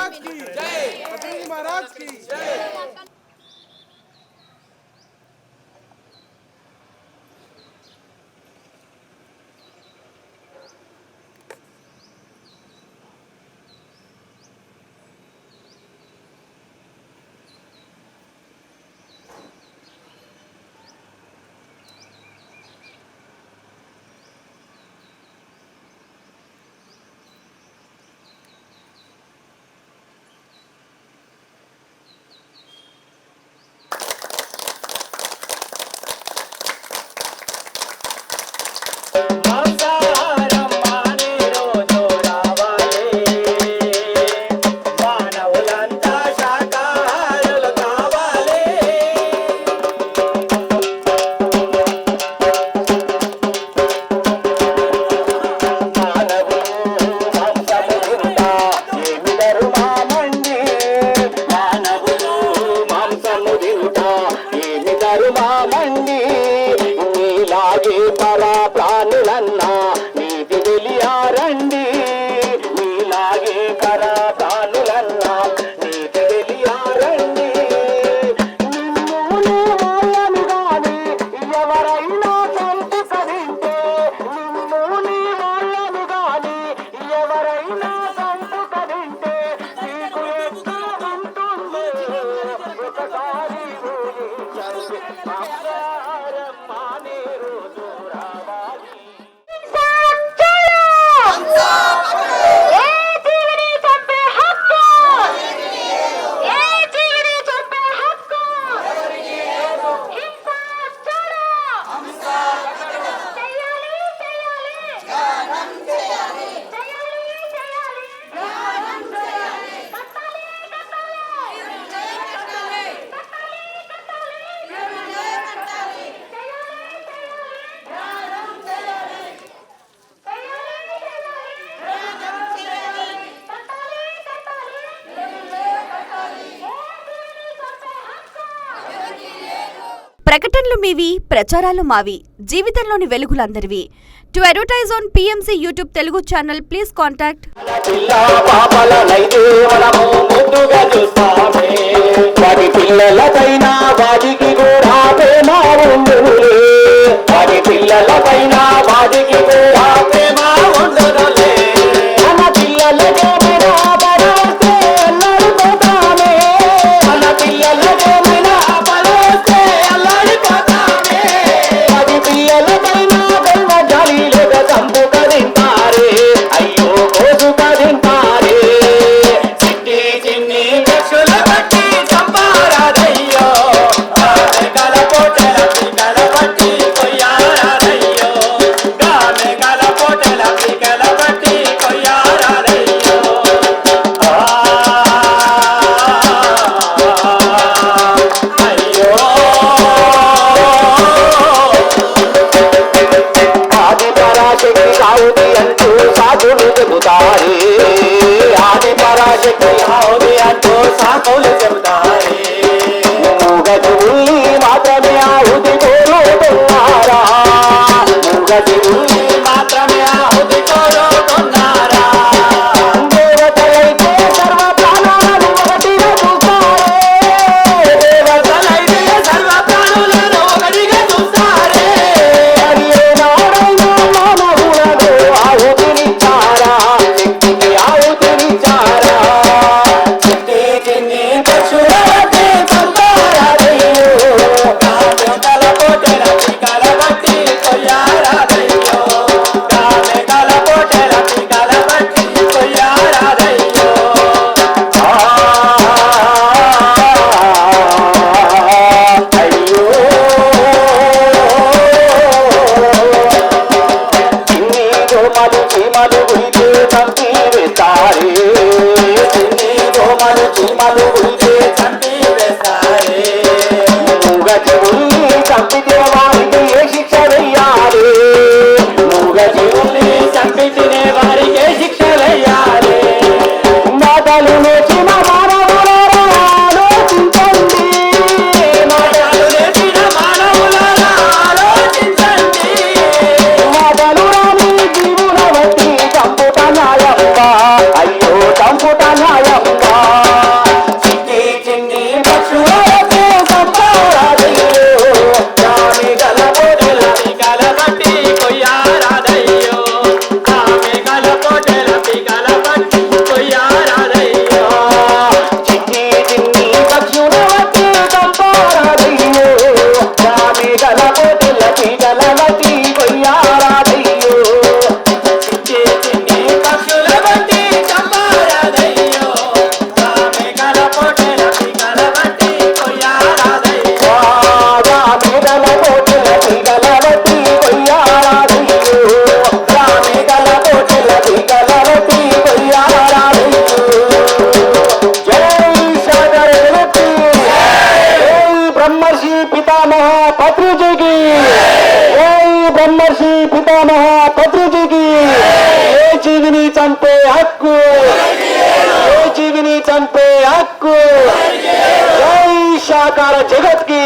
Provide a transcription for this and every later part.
महाराज की जय, अतरंगी महाराज की जय। ప్రకటనలు మీవి, ప్రచారాలు మావి, జీవితంలోని వెలుగులందరివి. To advertise on PMC YouTube Telugu channel, please contact. అయ్యో చంపుట న్యాయమ్మా హక్కు, ఏ జీవిని చంపే హక్కు. జై శాకార జగత్ కి.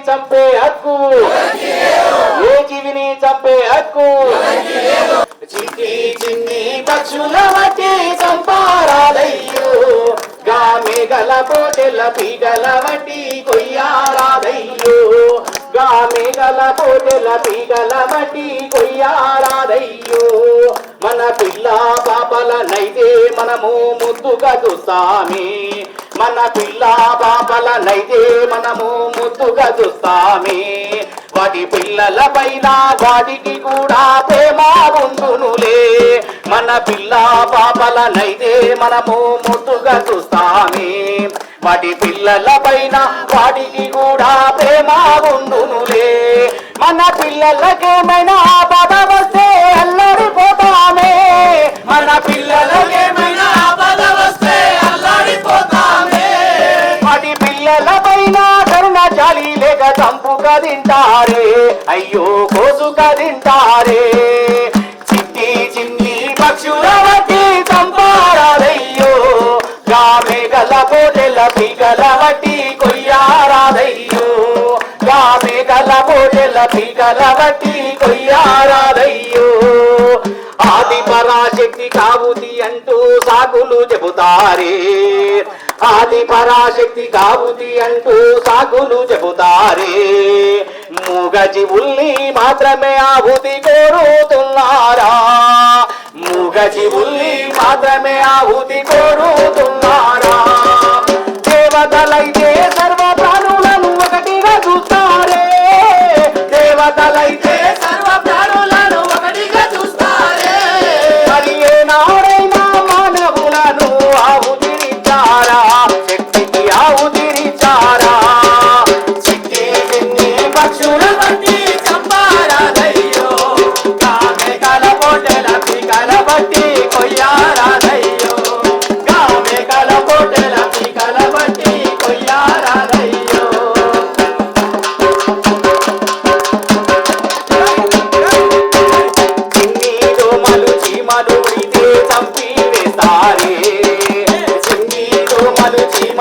చంపే హక్కు, ఏ జీవిని చంపే హక్కు. చిట్టి చిన్ని పక్షుల వట్టి చంపారాదయ్యో, గామె గల పోటెల పీగల వట్టి కొయ్యారాదయ్యో, గామె గల పోటెల పీగల వట్టి కొయ్యారాదయ్యో. మన పిల్ల పాపలనైతే మనము ముద్దుగా చూస్తామే, మన పిల్ల పాపలనైతే మనము ముద్దుగా చూస్తామే. వాటి పిల్లల పైన వాటికి కూడా ప్రేమ ఉండునులే, మన పిల్ల పాపలనైతే మనము ముద్దుగా చూస్తామే. వాటి పిల్లల పైన వాటికి కూడా ప్రేమ ఉండునులే. మన పిల్లలకేమైనా ఆపద వస్తే అల్లడిపోతామే, మన పిల్లలకేమైనా ఆపద వస్తే అల్లడిపోతామే. వాటి పిల్లల పైన కరుణ జాలి లేక చంపుగా తింటారే, అయ్యో కోసుగా తింటారే. చిట్టి చిన్ని పక్షుల వట్టి చంపారాదయ్యో, గామె గల పోటెల పీగల వట్టి కొయ్యారాదయ్యో, గామె గల పోటెల పీగల వట్టి కొయ్యారాదయ్యో. ఆది పరాశక్తి కావుతి అంటూ సాకులు చెబుతారే, ఆది పరాశక్తి కావుతి అంటూ సాకులు చెబుతారే. మూగ జీవుల్ని మాత్రమే ఆహుతి కోరుతున్నారా, మూగ జీవుల్ని మాత్రమే ఆహుతి కోరుతున్నారా. దేవతలైతే సర్వ ప్రాణులను ఒకటిగా చూస్తారే, దేవతలైతే సర్వ ప్రాణులను ఒకటిగా చూస్తారే. మరి ఏనాడైనా మానవులను ఆహుతినిచ్చారా, శక్తికి ఆహుతినిచ్చారా. చిట్టి చిన్ని పక్షుల బట్టి చంపారాదయ్యో, కామె కల పోటెల పీకల బట్టి కొయ్యారాదయ్యో.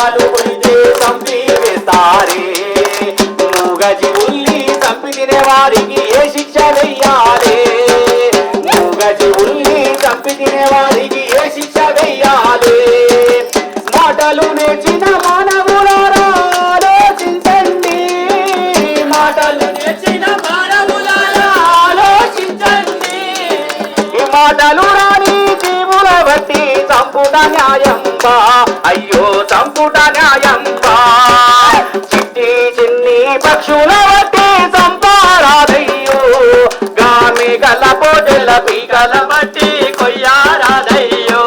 దోమలు కొడితే చంపి వేస్తారే మూగజీవుల్ని చంపి తినే వారికి ఏ శిక్ష వెయ్యాలి మూగజీవుల్ని చంపి తినే వారికి ఏ శిక్ష వెయ్యాలి మాటలు నేర్చిన మానవులారా ఆలోచించండి మాటలు నేర్చిన మానవులారా ఆలోచించండి ఈ మాటలు రాని జీవుల బట్టి చంపుట న్యాయంబా అయ్యో చంపుట న్యాయంబా చిట్టి చిన్ని పక్షుల బట్టి చంపారాదయ్యో గామి గల పోటెల పీకల బట్టి కొయ్యారాదయ్యో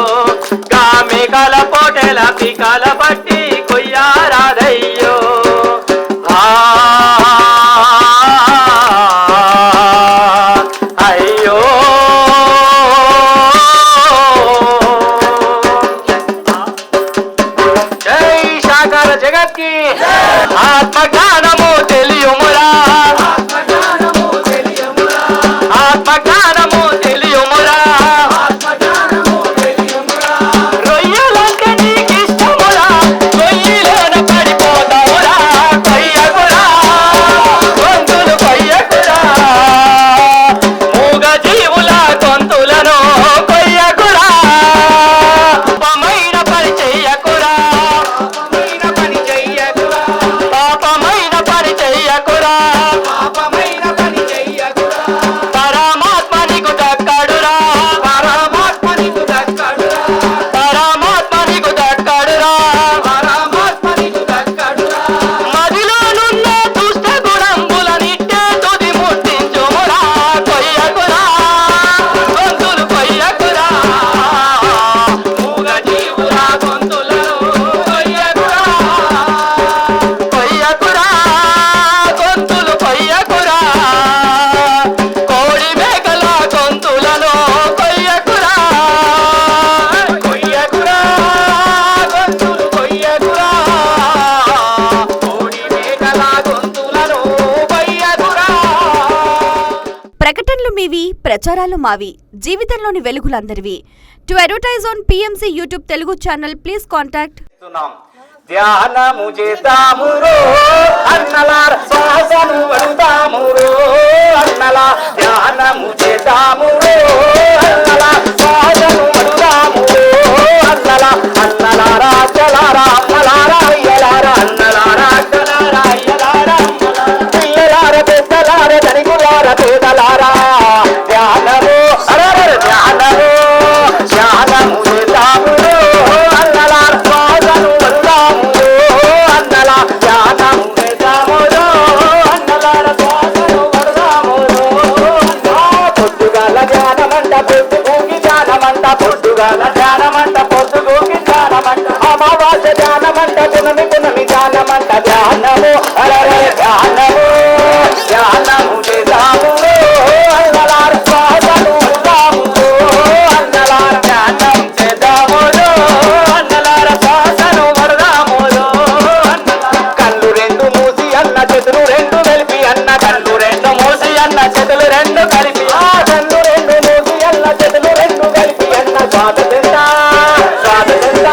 గామి గల పోటెల పీకల బట్టి కొయ్యారాదయ్యో అయ్యో జై సాకార జగత్ కి ఆత్మజ్ఞానము తెలియుమురా ఆత్మజ్ఞానము తెలియుమురా రొయ్యలంటే నీకు ఇష్టమురా రొయ్యలోన పడిపోతావురా కొయ్యకురా గొంతులు కొయ్యకురా మూగ జీవుల గొంతులను కొయ్యకురా పాపమైన పని చెయ్యకురా పాపమైన పని చెయ్యకురా పాపమైన పని చెయ్యకురా పరమాత్మ నీకు దక్కడురా పరమాత్మ నీకు దక్కడురా పరమాత్మ నీకు దక్కడురా పరమాత్మ నీకు దక్కడురా మదిలోనున్న దుష్ట గుణంబులనిట్టే తుది ముట్టించుమురా కొయ్యకురా గొంతులు కొయ్యకురా మూగ జీవుల గొంతులను కొయ్యకురా కొయ్యకురా గొంతులు కొయ్యకురా కోడి మేకల గొంతులను కొయ్యకురా కొయ్యకురా గొంతులు కొయ్యకురా కోడి మేకల గొంతులను కొయ్యకురా ప్రకటనలు మీవి ప్రచారాలు మావి జీవితంలోని వెలుగులందరివి. To advertise on PMC YouTube Telugu channel please contact. ధ్యానము చేద్దామురో అన్నలార శ్వాసను వడుతామురో అన్నలా ధ్యానము చేద్దామురో అన్నలా శ్వాసను వడుతామురో అన్నలా అన్నలారా చలారా అమ్మలారా అయ్యలారా అన్నలారా చలారా అయ్యలారా పిల్లలార పెద్దలార ధనికులార పేదలారా ధ్యానము అరర ధ్యానము ధ్యానము చేద్దామురో అన్నలార శ్వాసను వడుతామురో అన్నలా ధ్యానము చేద్దామురో అన్నలార శ్వాసను వడుతామురో పొద్దుగాల ధ్యానమంట పొద్దుగూకి ధ్యానమంట పొద్దుగాల ధ్యానమంట పొద్దుగూకి ధ్యానమంట అమావాస్య ధ్యానమంట పునమి పునమి ధ్యానమంట ధ్యానము అరరే ధ్యానము ధ్యానము చేద్దామురో అన్నలార శ్వాసను వడుతామురో అన్నలార ధ్యానం చేద్దామురో అన్నలార శ్వాసను వడుతామురో కళ్ళు రెండు మూసి అన్న చేతులు రెండు కలిపి అన్న కళ్ళు రెండు మూసి అన్న చేతులు రెండు కలిపి ఆ కళ్ళు రెండు మూసి అన్న చేతులు రెండు కలిపి అన్న స్వాతంత్ర స్వాతంత్ర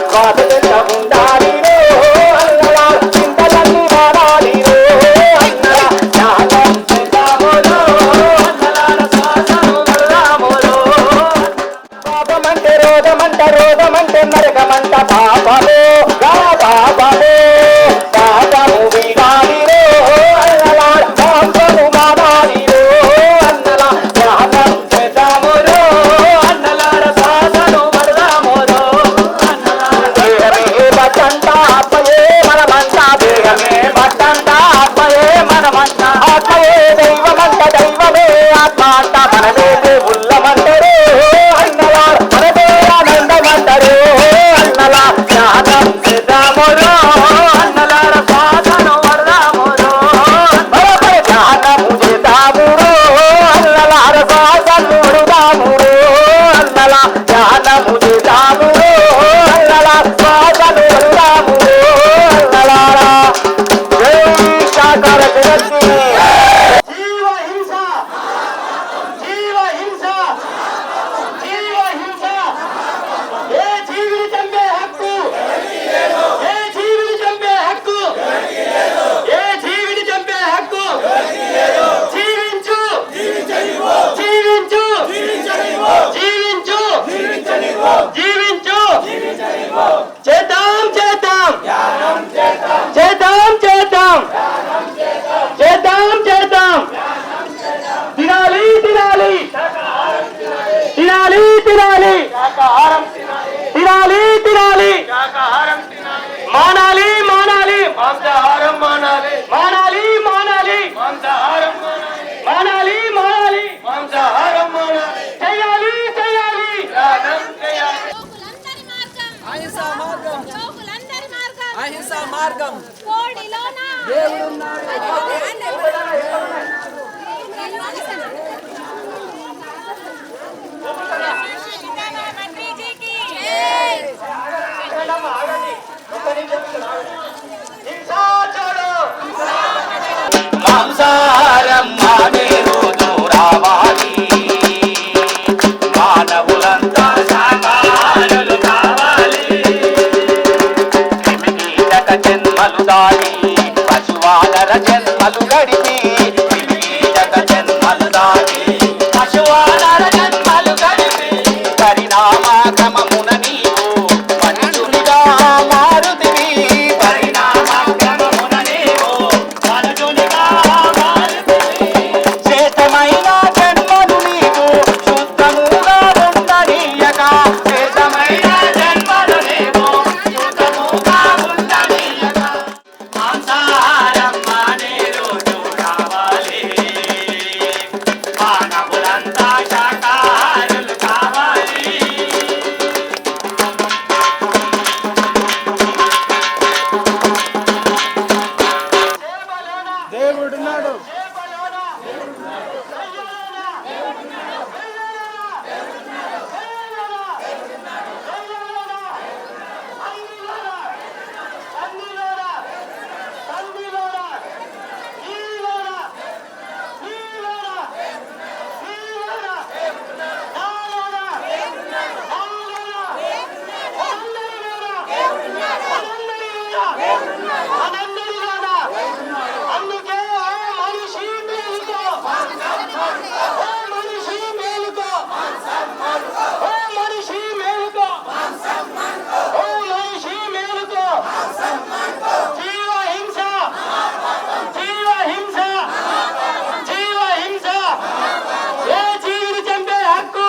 స్వాతంత్ర ఉండాలి అహింస మార్గం మాంసాహారం మానే రోజు రావాలి, మానవులంతా శాకాహారులు కావాలి. క్రిమికీటక జన్మలు దాటి పశువానర జన్మలు గడిపి, క్రిమికీటక జన్మలు దాటి పశువానర జన్మలు గడిపి, పరిణామ క్రమమున నీవు మనుషునిగా మారుతివి. పరిణామ క్రమమున నీవు మనుషునిగా మారుతివి. శ్రేష్టమైన జన్మను నీవు శుద్ధముగా ఉండనీయక, శ్రేష్టమైన జన్మను నీవు శుద్ధముగా ఉండనీయక. మాంసాహారం మానే రోజు రావాలి, మానవులంతా శాకాహారులు కావాలి. దేవుడున్నాడు. అందుకే మనిషి మేలుకో, మనిషి మేలుకో, మనిషి మేలుకో, మనిషి మేలుకో. జీవ హింస, జీవ హింస, జీవ హింస. ఏ జీవిని చంపే హక్కు,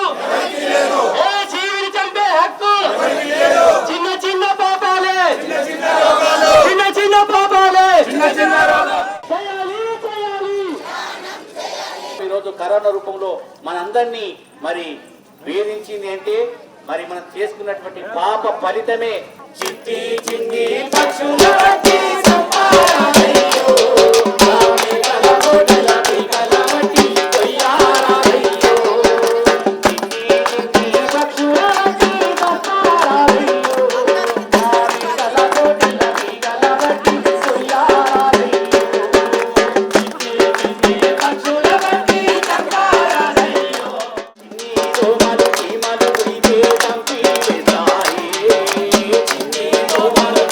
ఏ జీవిని చంపే హక్కు. చిన్న చిన్న పాపాలే, చిన్న చిన్న పాపాలే. చేయాలి, చేయాలి. ఈరోజు కరోనా రూపంలో మనందరినీ మరి వేధించింది అంటే మరి మనం చేసుకున్నటువంటి పాప ఫలితమే. చిట్టి చిన్ని పక్షుల వంటి సంపాదనయ్యో, ఆమె కలగొడల పికల వంటి కొయ్యారాలయ్యో. చిట్టి చిన్ని పక్షుల వంటి సంపాదనయ్యో, ఆమె కలగొడల పికల వంటి కొయ్యారాలయ్యో. చిట్టి చిన్ని పక్షుల వంటి సంపాదనయ్యో. చిన్ని దోమలు చీమలు ఉరికే చంపేస్తాయి, చిన్ని దోమలు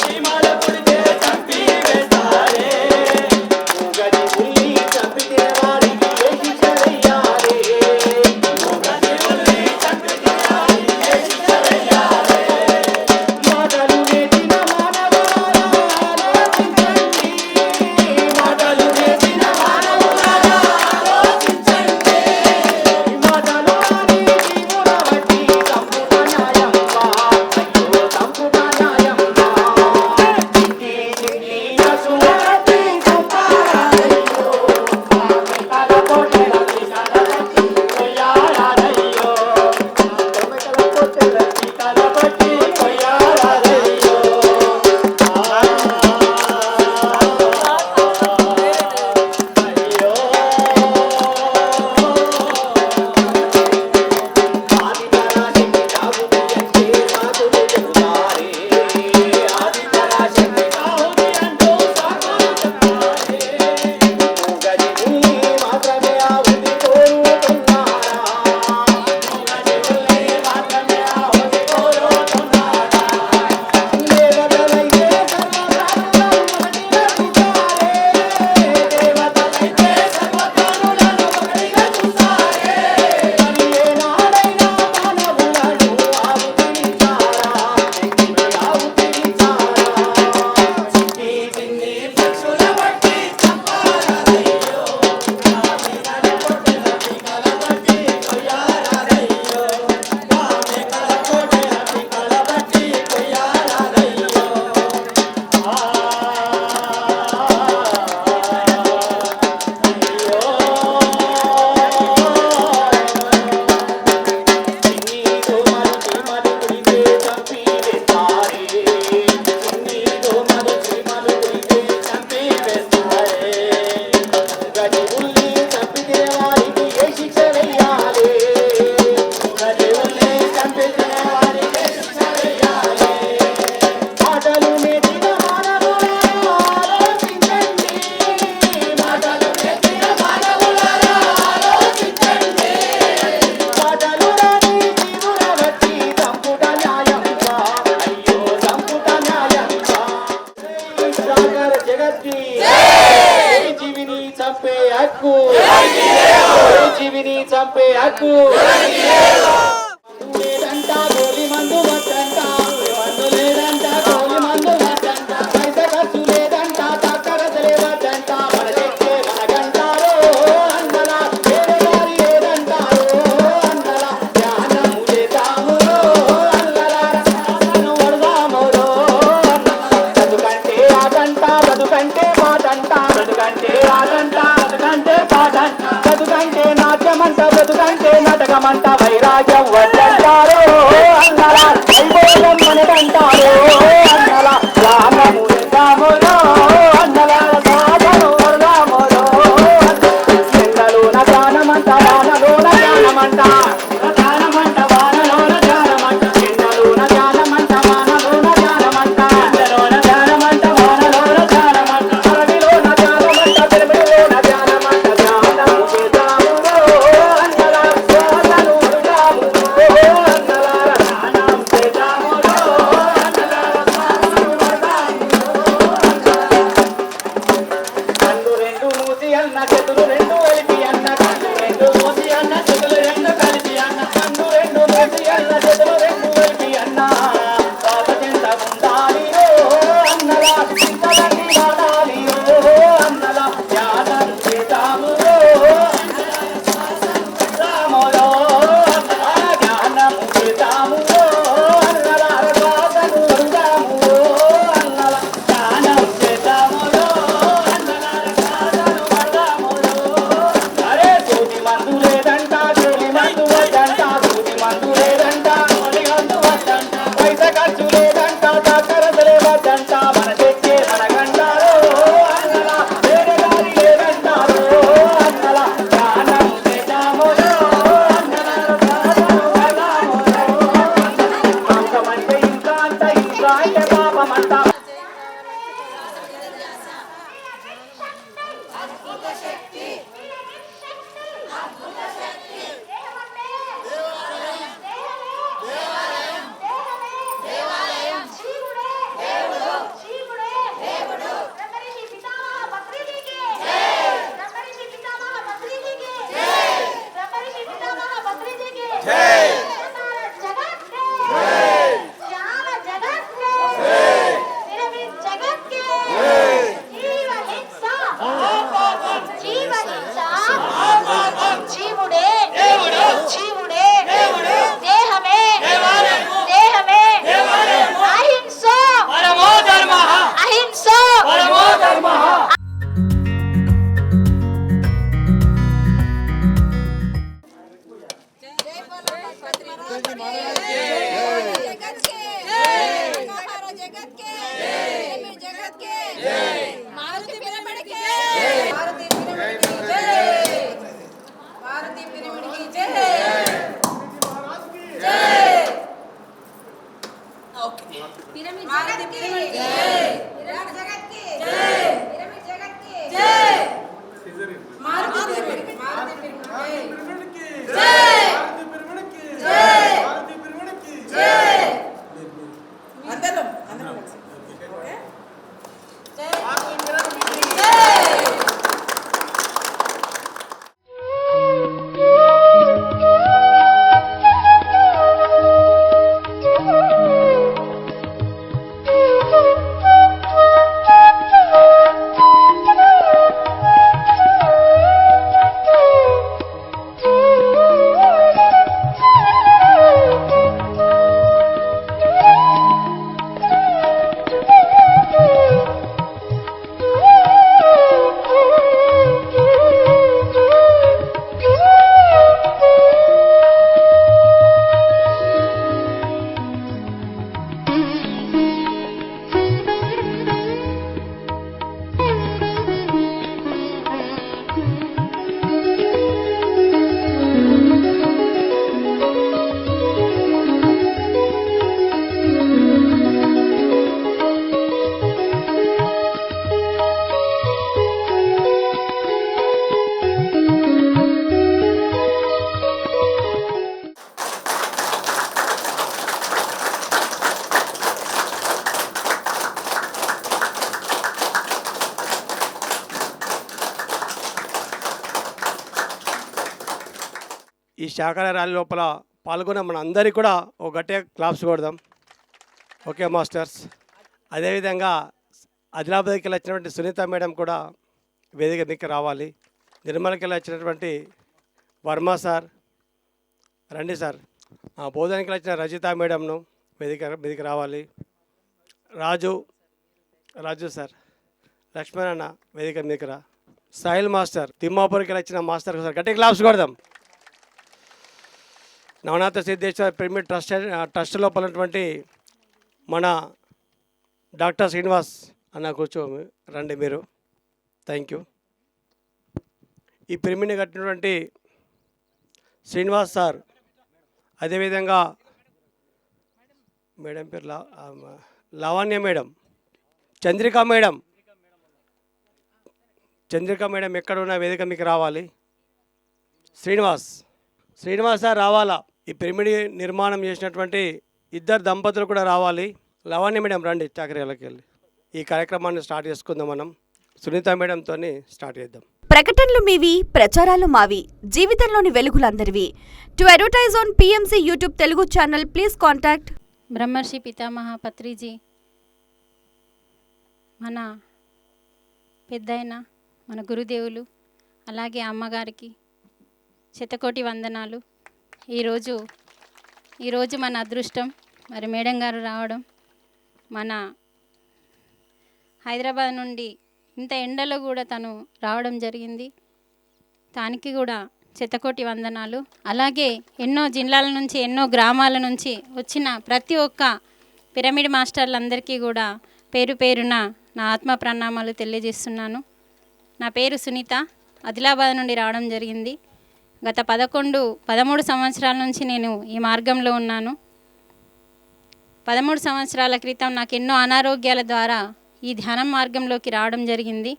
హక్కుకి జీవిని చంపే హక్కు జీవిని చంపే హక్కు లేదంట గోలి మందు వద్దంట మందు లేదంట గోలి మందు వద్దంట పైస ఖర్చు లేదంట తాకరసలే వద్దంట మన చెక్కే మనగంటారో అన్నలా వేరే దారి లేదంటారో అన్నలా ధ్యానము చేద్దాము అన్నలా రసాలను వడదామురో బతుకంటే ఆటంట బతుకంటే పాటంట బతుకంటే ఆటంట బతుకంటే పాటంట బతుకంటే నాట్యమంట బతుకంటే నాటకమంట వైరాగ్యం వద్దంటారో అన్నలా వైభోగం మనకంటారో అన్నలా ధ్యానము చేద్దామురో అన్నలా రసాలను వడదామురో ఎండలోన ధ్యానమంట వానలోన ధ్యానమంట ధ్యానమంట వానలోన ధ్యానమంట ఎండలోన ధ్యానమంట వానలోన ధ్యానమంట ఎండలోన ధ్యానమంట వానలోన ధ్యానమంట అడవిలోన ధ్యానమంట పెరమిలోన ధ్యానమంట ధ్యానము చేద్దామురో అన్నలా ధ్యానము వడదామురో అన్నలా ధ్యానము చేద్దామురో అన్నలా రసాలను వడదామురో కళ్ళు రెండు మూసి అన్న చేతులు రెండు కలిపి అన్న కళ్ళు రెండు మూసి అన్న చేతులు రెండు కలిపి అన్న కళ్ళు రెండు మూసి అన్న చేతులు రెండు కలిపి అన్న పాప చింత ఉండాలి ఓ అన్నలా చింతలన్నీ వాడాలి ఓ అన్నలా ధ్యానం చేద్దాము ఓ రాములో అన్నలా ధ్యానము చేద్దాము ఓ అన్నలా రసాలను వడదాము ఓ అన్నలా ధ్యానం చేద్దాము ఓ అన్నలా రసాలను వడదాము ఓ అరే సూది మందు లేదంట గోలి మందు వద్దంట సూది మందు లేదంట గోలి మందు వద్దంట పైస ఖర్చు లేదంట తాకరసలే వద్దంట మన చెక్కే మనగంటారో అన్నలా వేరే దారి లేదంటారో అన్నలా ధ్యానము చేద్దామురో అన్నలా రసాలను వడదామురో పాపమంటే ఇంకా అంత ఇంకా అంటే పాపమంట జీవుడే జీవుడే దేహమే దేహమే అహింస పరమో ధర్మః అహింస పరమో ధర్మః ఈ శాఖల ర్యాలీ లోపల పాల్గొన్న మన అందరికీ కూడా ఒక గట్టిగా క్లాప్స్ కొడదాం. Okay masters. అదేవిధంగా ఆదిలాబాద్కి వెళ్ళి వచ్చినటువంటి సునీత మేడం కూడా వేదిక మీదకి రావాలి. నిర్మల్కి వెళ్ళి వచ్చినటువంటి వర్మ సార్ రండి సార్. బోధనకి వచ్చిన రజిత మేడంను మీదకి రావాలి. రాజు సార్, లక్ష్మణ్ అన్న వేదిక మీదకి రా. సాహిల్ మాస్టర్, తిమ్మాపూర్కి వచ్చిన మాస్టర్ సార్ గట్టి క్లాప్స్ కొడదాం. నవనాథ సిద్ధేశ్వర పిరమిడ్ ట్రస్ట్ లోపల ఉన్నటువంటి మన డాక్టర్ శ్రీనివాస్ అన్న కూర్చో రండి మీరు. Thank you. ఈ పిరమిడ్ని కట్టినటువంటి శ్రీనివాస్ సార్, అదేవిధంగా మేడం పేరు లావణ్య మేడం, చంద్రిక మేడం ఎక్కడ ఉన్న వేదిక మీకు రావాలి. శ్రీనివాస్ సార్ రావాలా. ఈ పిరమిడ్ నిర్మాణం చేసినటువంటి ఇద్దరు దంపతులు కూడా రావాలి. లావణ్య మేడం రండి చాకరీలకి వెళ్ళి. ఈ కార్యక్రమాన్ని స్టార్ట్ చేసుకుందాం. మనం సునీత మేడంతో స్టార్ట్ చేద్దాం. ప్రకటనలు మీవి, ప్రచారాలు మావి, జీవితంలోని వెలుగులందరివి. To advertise on PMC YouTube Telugu channel please contact Brahmarshi Pitamaha Patriji, మన పెద్దయిన మన గురుదేవులు, అలాగే అమ్మగారికి శతకోటి వందనాలు. ఈరోజు మన అదృష్టం మరి మేడం గారు రావడం. మన హైదరాబాద్ నుండి ఇంత ఎండలో కూడా తను రావడం జరిగింది. దానికి కూడా శతకోటి వందనాలు. అలాగే ఎన్నో జిల్లాల నుంచి, ఎన్నో గ్రామాల నుంచి వచ్చిన ప్రతి ఒక్క పిరమిడ్ మాస్టర్లందరికీ కూడా పేరు పేరున నా ఆత్మ ప్రణామాలు తెలియజేస్తున్నాను. నా పేరు సునీత, ఆదిలాబాద్ నుండి రావడం జరిగింది. గత 13 సంవత్సరాల నుంచి నేను ఈ మార్గంలో ఉన్నాను. 13 సంవత్సరాల క్రితం నాకు ఎన్నో అనారోగ్యాల ద్వారా ఈ ధ్యానం మార్గంలోకి రావడం జరిగింది.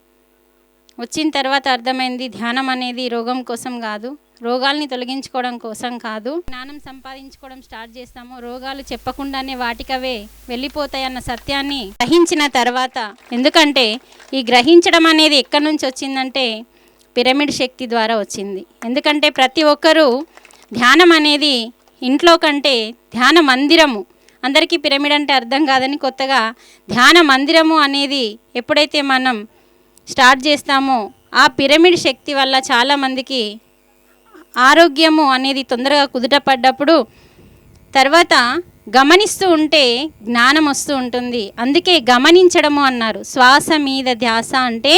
వచ్చిన తర్వాత అర్థమైంది, ధ్యానం అనేది రోగం కోసం కాదు, రోగాల్ని తొలగించుకోవడం కోసం కాదు. జ్ఞానం సంపాదించుకోవడం స్టార్ట్ చేస్తామో రోగాలు చెప్పకుండానే వాటికవే వెళ్ళిపోతాయన్న సత్యాన్ని గ్రహించిన తర్వాత, ఎందుకంటే ఈ గ్రహించడం అనేది ఎక్కడి నుంచి వచ్చిందంటే పిరమిడ్ శక్తి ద్వారా వచ్చింది. ఎందుకంటే ప్రతి ఒక్కరూ ధ్యానం అనేది ఇంట్లో కంటే ధ్యాన మందిరము, అందరికీ పిరమిడ్ అంటే అర్థం కాదని కొత్తగా ధ్యాన మందిరము అనేది ఎప్పుడైతే మనం స్టార్ట్ చేస్తామో ఆ పిరమిడ్ శక్తి వల్ల చాలామందికి ఆరోగ్యము అనేది తొందరగా కుదుటపడ్డప్పుడు తర్వాత గమనిస్తూ ఉంటే జ్ఞానం వస్తూ ఉంటుంది. అందుకే గమనించడము అన్నారు. శ్వాస మీద ధ్యాస అంటే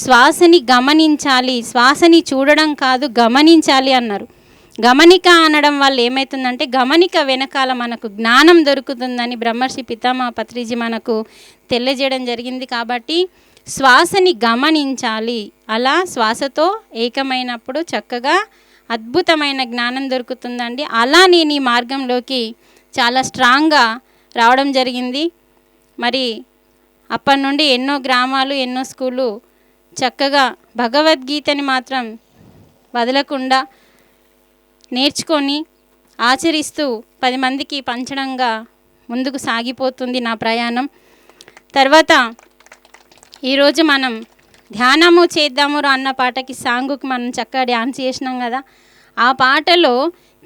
శ్వాసని గమనించాలి, శ్వాసని చూడడం కాదు గమనించాలి అన్నారు. గమనిక అనడం వల్ల ఏమవుతుందంటే గమనిక వెనకాల మనకు జ్ఞానం దొరుకుతుందని బ్రహ్మర్షి పితామహ పత్రిజీ మనకు తెలియజేయడం జరిగింది. కాబట్టి శ్వాసని గమనించాలి. అలా శ్వాసతో ఏకమైనప్పుడు చక్కగా అద్భుతమైన జ్ఞానం దొరుకుతుందండి. అలా నేను ఈ మార్గంలోకి చాలా స్ట్రాంగ్గా రావడం జరిగింది. మరి అప్పటి నుండి ఎన్నో గ్రామాలు, ఎన్నో స్కూళ్ళు చక్కగా భగవద్గీతని మాత్రం వదలకుండా నేర్చుకొని ఆచరిస్తూ 10 మందికి పంచడంగా ముందుకు సాగిపోతుంది నా ప్రయాణం. తర్వాత ఈరోజు మనం ధ్యానము చేద్దాము అన్న పాటకి సాంగుకి మనం చక్కగా డ్యాన్స్ చేసినాం కదా. ఆ పాటలో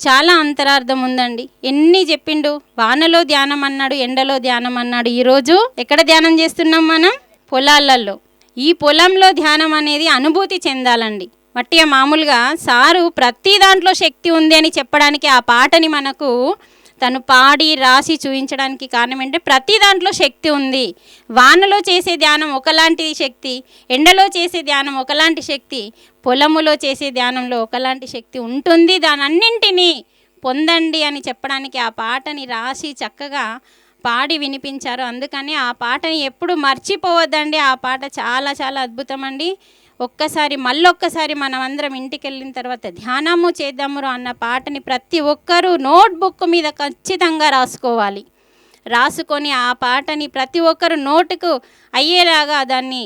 చాలా అంతరార్థం ఉందండి. ఎన్ని చెప్పిండు, వానలో ధ్యానం అన్నాడు, ఎండలో ధ్యానం అన్నాడు. ఈరోజు ఎక్కడ ధ్యానం చేస్తున్నాం మనం? పొలాలలో. ఈ పొలంలో ధ్యానం అనేది అనుభూతి చెందాలండి. వట్టిగా మామూలుగా సారు ప్రతి దాంట్లో శక్తి ఉంది అని చెప్పడానికి ఆ పాటని మనకు తను పాడి రాసి చూపించడానికి కారణం ఏంటంటే ప్రతి దాంట్లో శక్తి ఉంది. వానలో చేసే ధ్యానం ఒకలాంటి శక్తి, ఎండలో చేసే ధ్యానం ఒకలాంటి శక్తి, పొలములో చేసే ధ్యానంలో ఒకలాంటి శక్తి ఉంటుంది. దానన్నింటినీ పొందండి అని చెప్పడానికి ఆ పాటని రాసి చక్కగా పాడి వినిపించారు. అందుకని ఆ పాటని ఎప్పుడు మర్చిపోవద్దండి. ఆ పాట చాలా చాలా అద్భుతం అండి. మళ్ళొక్కసారి మనం అందరం ఇంటికి వెళ్ళిన తర్వాత ధ్యానము చేద్దాము అన్న పాటని ప్రతి ఒక్కరూ నోట్బుక్ మీద ఖచ్చితంగా రాసుకోవాలి. రాసుకొని ఆ పాటని ప్రతి ఒక్కరు నోటుకు అయ్యేలాగా దాన్ని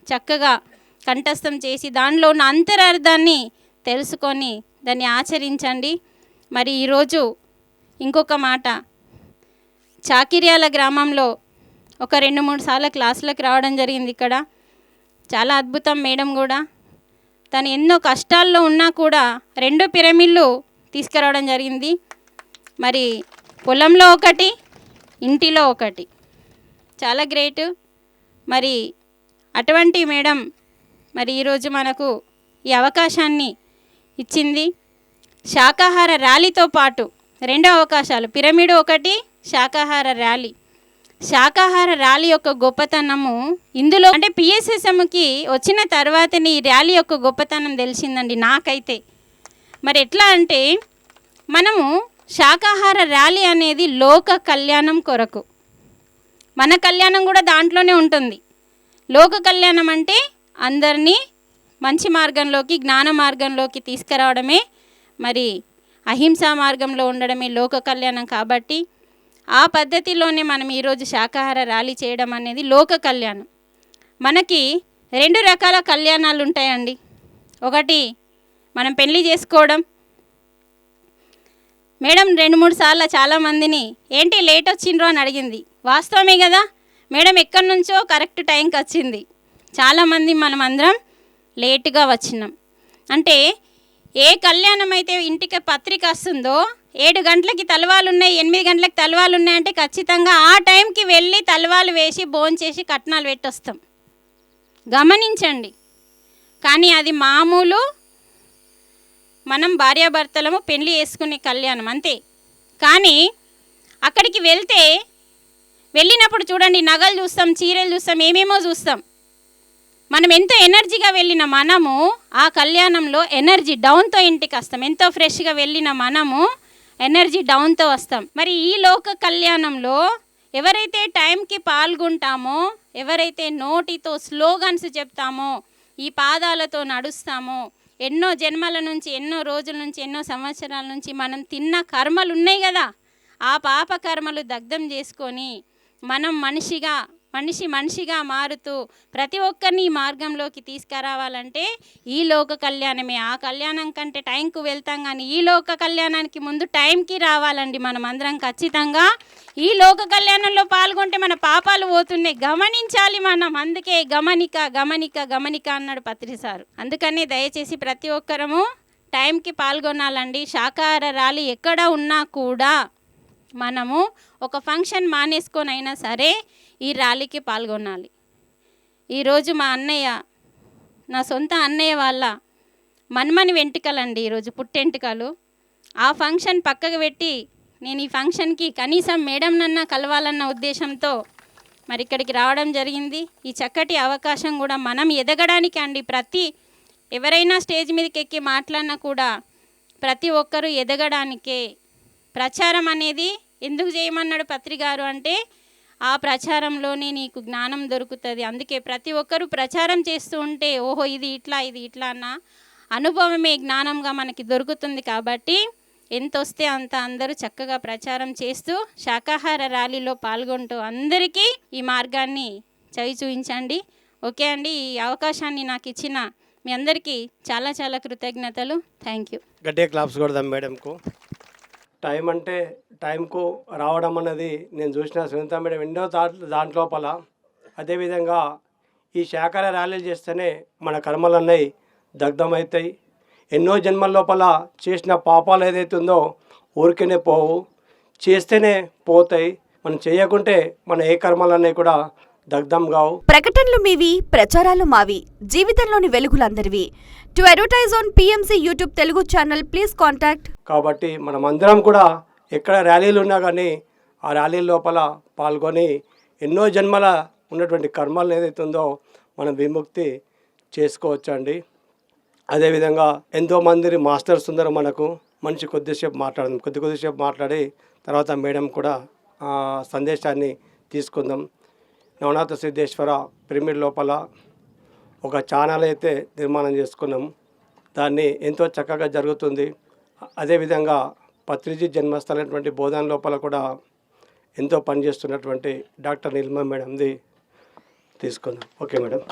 చక్కగా కంఠస్థం చేసి దానిలో ఉన్న అంతరార్థాన్ని తెలుసుకొని దాన్ని ఆచరించండి. మరి ఈరోజు ఇంకొక మాట, చాకిర్యాల గ్రామంలో ఒక 2-3 సార్లు క్లాసులకు రావడం జరిగింది. ఇక్కడ చాలా అద్భుతం. మేడం కూడా తను ఎన్నో కష్టాల్లో ఉన్నా కూడా 2 పిరమిడ్లు తీసుకురావడం జరిగింది. మరి పొలంలో ఒకటి, ఇంటిలో ఒకటి, చాలా గ్రేట్. మరి అటువంటి మేడం మరి ఈరోజు మనకు ఈ అవకాశాన్ని ఇచ్చింది. శాకాహార ర్యాలీతో పాటు 2 అవకాశాలు, పిరమిడ్ ఒకటి, శాకాహార ర్యాలీ. శాకాహార ర్యాలీ యొక్క గొప్పతనము ఇందులో అంటే పిఎస్ఎస్ఎంకి వచ్చిన తర్వాతనే ఈ ర్యాలీ యొక్క గొప్పతనం తెలిసిందండి నాకైతే. మరి ఎట్లా అంటే మనము శాకాహార ర్యాలీ అనేది లోక కళ్యాణం కొరకు, మన కళ్యాణం కూడా దాంట్లోనే ఉంటుంది. లోక కళ్యాణం అంటే అందరినీ మంచి మార్గంలోకి, జ్ఞాన మార్గంలోకి తీసుకురావడమే, మరి అహింసా మార్గంలో ఉండడమే లోక కళ్యాణం. కాబట్టి ఆ పద్ధతిలోనే మనం ఈరోజు శాకాహార ర్యాలీ చేయడం అనేది లోక కళ్యాణం. మనకి 2 రకాల కళ్యాణాలు ఉంటాయండి. ఒకటి మనం పెళ్ళి చేసుకోవడం. మేడం 2-3 సార్లు చాలామందిని ఏంటి లేట్ వచ్చిండ్రు అని అడిగింది. వాస్తవమే కదా, మేడం ఎక్కడి నుంచో కరెక్ట్ టైంకి వచ్చింది. చాలామంది మనం అందరం లేటుగా వచ్చినాం. అంటే ఏ కళ్యాణం అయితే ఇంటికి పత్రిక వస్తుందో 7 గంటలకి తలవాలు ఉన్నాయి, 8 గంటలకి తలవాలు ఉన్నాయంటే ఖచ్చితంగా ఆ టైంకి వెళ్ళి తలవాలు వేసి భోంచేసి కట్నాలు పెట్టొస్తాం. గమనించండి. కానీ అది మామూలు మనం భార్యాభర్తలము పెళ్లి చేసుకునే కళ్యాణం అంతే. కానీ అక్కడికి వెళ్ళినప్పుడు చూడండి, నగలు చూస్తాం, చీరలు చూస్తాం, ఏమేమో చూస్తాం. మనం ఎంతో ఎనర్జీగా వెళ్ళిన మనము ఆ కళ్యాణంలో ఎనర్జీ డౌన్తో ఇంటికి వస్తాం. ఎంతో ఫ్రెష్గా వెళ్ళిన మనము ఎనర్జీ డౌన్తో వస్తాం. మరి ఈ లోక కళ్యాణంలో ఎవరైతే టైంకి పాల్గొంటామో, ఎవరైతే నోటితో స్లోగన్స్ చెప్తామో, ఈ పాదాలతో నడుస్తామో, ఎన్నో జన్మల నుంచి, ఎన్నో రోజుల నుంచి, ఎన్నో సంవత్సరాల నుంచి మనం తిన్న కర్మలు ఉన్నాయి కదా, ఆ పాప కర్మలు దగ్ధం చేసుకొని మనం మనిషిగా మారుతూ ప్రతి ఒక్కరిని ఈ మార్గంలోకి తీసుకురావాలంటే ఈ లోక కళ్యాణమే. ఆ కళ్యాణం కంటే టైంకు వెళ్తాం, కానీ ఈ లోక కళ్యాణానికి ముందు టైంకి రావాలండి మనం అందరం. ఖచ్చితంగా ఈ లోక కళ్యాణంలో పాల్గొంటే మన పాపాలు పోతున్నాయి, గమనించాలి మనం. అందుకే గమనిక అన్నాడు పత్రి సారు. అందుకనే దయచేసి ప్రతి ఒక్కరము టైంకి పాల్గొనాలండి. శాకాహార ర్యాలీ ఎక్కడ ఉన్నా కూడా మనము ఒక ఫంక్షన్ మానేసుకొని అయినా సరే ఈ ర్యాలీకి పాల్గొనాలి. ఈరోజు మా అన్నయ్య, నా సొంత అన్నయ్య వాళ్ళ మన్మని వెంట్రుకలండి, ఈరోజు పుట్టెంటుకలు. ఆ ఫంక్షన్ పక్కకు పెట్టి నేను ఈ ఫంక్షన్కి కనీసం మేడం నన్న కలవాలన్న ఉద్దేశంతో మరి ఇక్కడికి రావడం జరిగింది. ఈ చక్కటి అవకాశం కూడా మనం ఎదగడానికి అండి. ఎవరైనా స్టేజ్ మీదకి ఎక్కి మాట్లాడినా కూడా ప్రతి ఒక్కరూ ఎదగడానికే. ప్రచారం అనేది ఎందుకు చేయమన్నాడు పత్రి గారు అంటే ఆ ప్రచారంలోనే నీకు జ్ఞానం దొరుకుతుంది. అందుకే ప్రతి ఒక్కరూ ప్రచారం చేస్తూ ఉంటే ఓహో ఇది ఇట్లా అన్న అనుభవమే జ్ఞానంగా మనకి దొరుకుతుంది. కాబట్టి ఎంత వస్తే అంత అందరూ చక్కగా ప్రచారం చేస్తూ శాకాహార ర్యాలీలో పాల్గొంటూ అందరికీ ఈ మార్గాన్ని చూపించండి. ఓకే అండి, ఈ అవకాశాన్ని నాకు ఇచ్చిన మీ అందరికీ చాలా చాలా కృతజ్ఞతలు. Thank you. గట్టిగా క్లాప్స్ కొడదాం మేడంకు. టైం అంటే టైంకు రావడం అన్నది నేను చూసిన సునీత మేడం ఎన్నో దాంట్లోపల. అదేవిధంగా ఈ శాకాహార ర్యాలీలు చేస్తేనే మన కర్మలు అన్నవి దగ్ధమవుతాయి. ఎన్నో జన్మల లోపల చేసిన పాపాలు ఏదైతే ఉందో ఊరికేనే పోవు, చేస్తేనే పోతాయి. మనం చేయకుంటే మన ఏ కర్మలు అన్నవి కూడా దగ్ధం కావు. ప్రకటనలు మీవి, ప్రచారాలు మావి, జీవితంలోని వెలుగులందరివి. To advertise on PMC YouTube Telugu channel please contact. కాబట్టి మనం అందరం కూడా ఎక్కడ ర్యాలీలు ఉన్నా కానీ ఆ ర్యాలీల లోపల పాల్గొని ఎన్నో జన్మల ఉన్నటువంటి కర్మలు ఏదైతే ఉందో మనం విముక్తి చేసుకోవచ్చండి. అదేవిధంగా ఎంతోమంది మాస్టర్స్ ఉన్నారు మనకు. కొద్దిసేపు మాట్లాడి తర్వాత మేడం కూడా సందేశాన్ని తీసుకుందాం. నవనాథ సిద్ధేశ్వర పిరమిడ్ లోపల ఒక ఛానల్ అయితే నిర్మాణం చేసుకున్నాం. దాన్ని ఎంతో చక్కగా జరుగుతుంది. అదేవిధంగా పత్రిజీ జన్మస్థలైనటువంటి బోధన లోపల కూడా ఎంతో పనిచేస్తున్నటువంటి డాక్టర్ నీలిమ మేడంది తీసుకుందాం. Okay madam.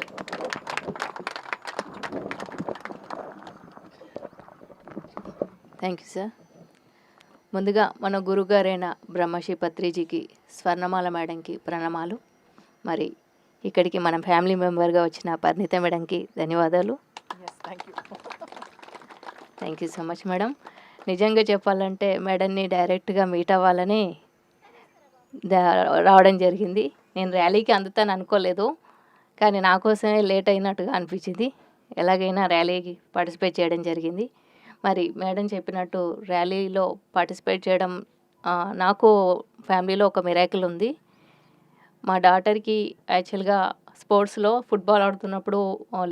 Thank you sir. ముందుగా మన గురుగారైన బ్రహ్మశ్రీ పత్రిజీకి, స్వర్ణమాల మేడంకి ప్రణామాలు. మరి ఇక్కడికి మన ఫ్యామిలీ మెంబర్గా వచ్చిన పరిణిత మేడంకి ధన్యవాదాలు. Thank you so much madam. నిజంగా చెప్పాలంటే మేడంని డైరెక్ట్గా మీట్ అవ్వాలని రావడం జరిగింది. నేను ర్యాలీకి అందుతాను అనుకోలేదు, కానీ నా కోసమే లేట్ అయినట్టుగా అనిపించింది. ఎలాగైనా ర్యాలీకి పార్టిసిపేట్ చేయడం జరిగింది. మరి మేడం చెప్పినట్టు ర్యాలీలో పార్టిసిపేట్ చేయడం నాకు ఫ్యామిలీలో ఒక మిరాకిల్ ఉంది. మా డాటర్కి యాక్చువల్గా స్పోర్ట్స్లో ఫుట్బాల్ ఆడుతున్నప్పుడు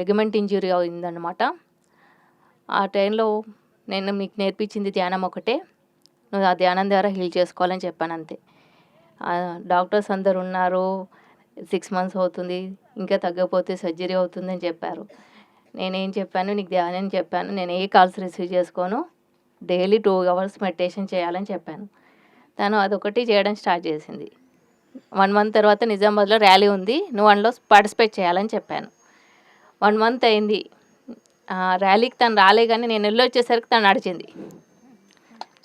లిగమెంట్ ఇంజ్యూరీ అయిందన్నమాట. ఆ టైంలో నేను మీకు నేర్పించింది ధ్యానం ఒకటే, నువ్వు ఆ ధ్యానం ద్వారా హీల్ చేసుకోవాలని చెప్పాను అంతే. డాక్టర్స్ అందరు ఉన్నారు, 6 months అవుతుంది, ఇంకా తగ్గకపోతే సర్జరీ అవుతుందని చెప్పారు. నేనేం చెప్పాను, నీకు ధ్యానం చెప్పాను, నేను ఏ కాల్స్ రిసీవ్ చేసుకోను, డైలీ 2 hours మెడిటేషన్ చేయాలని చెప్పాను. తను అదొకటి చేయడం స్టార్ట్ చేసింది. 1 month తర్వాత నిజామాబాద్లో ర్యాలీ ఉంది, నువ్వు అందులో పార్టిసిపేట్ చేయాలని చెప్పాను. 1 month అయింది, ర్యాలీకి తను రాలే, కానీ నేను వెళ్ళొచ్చేసరికి తను నడిచింది.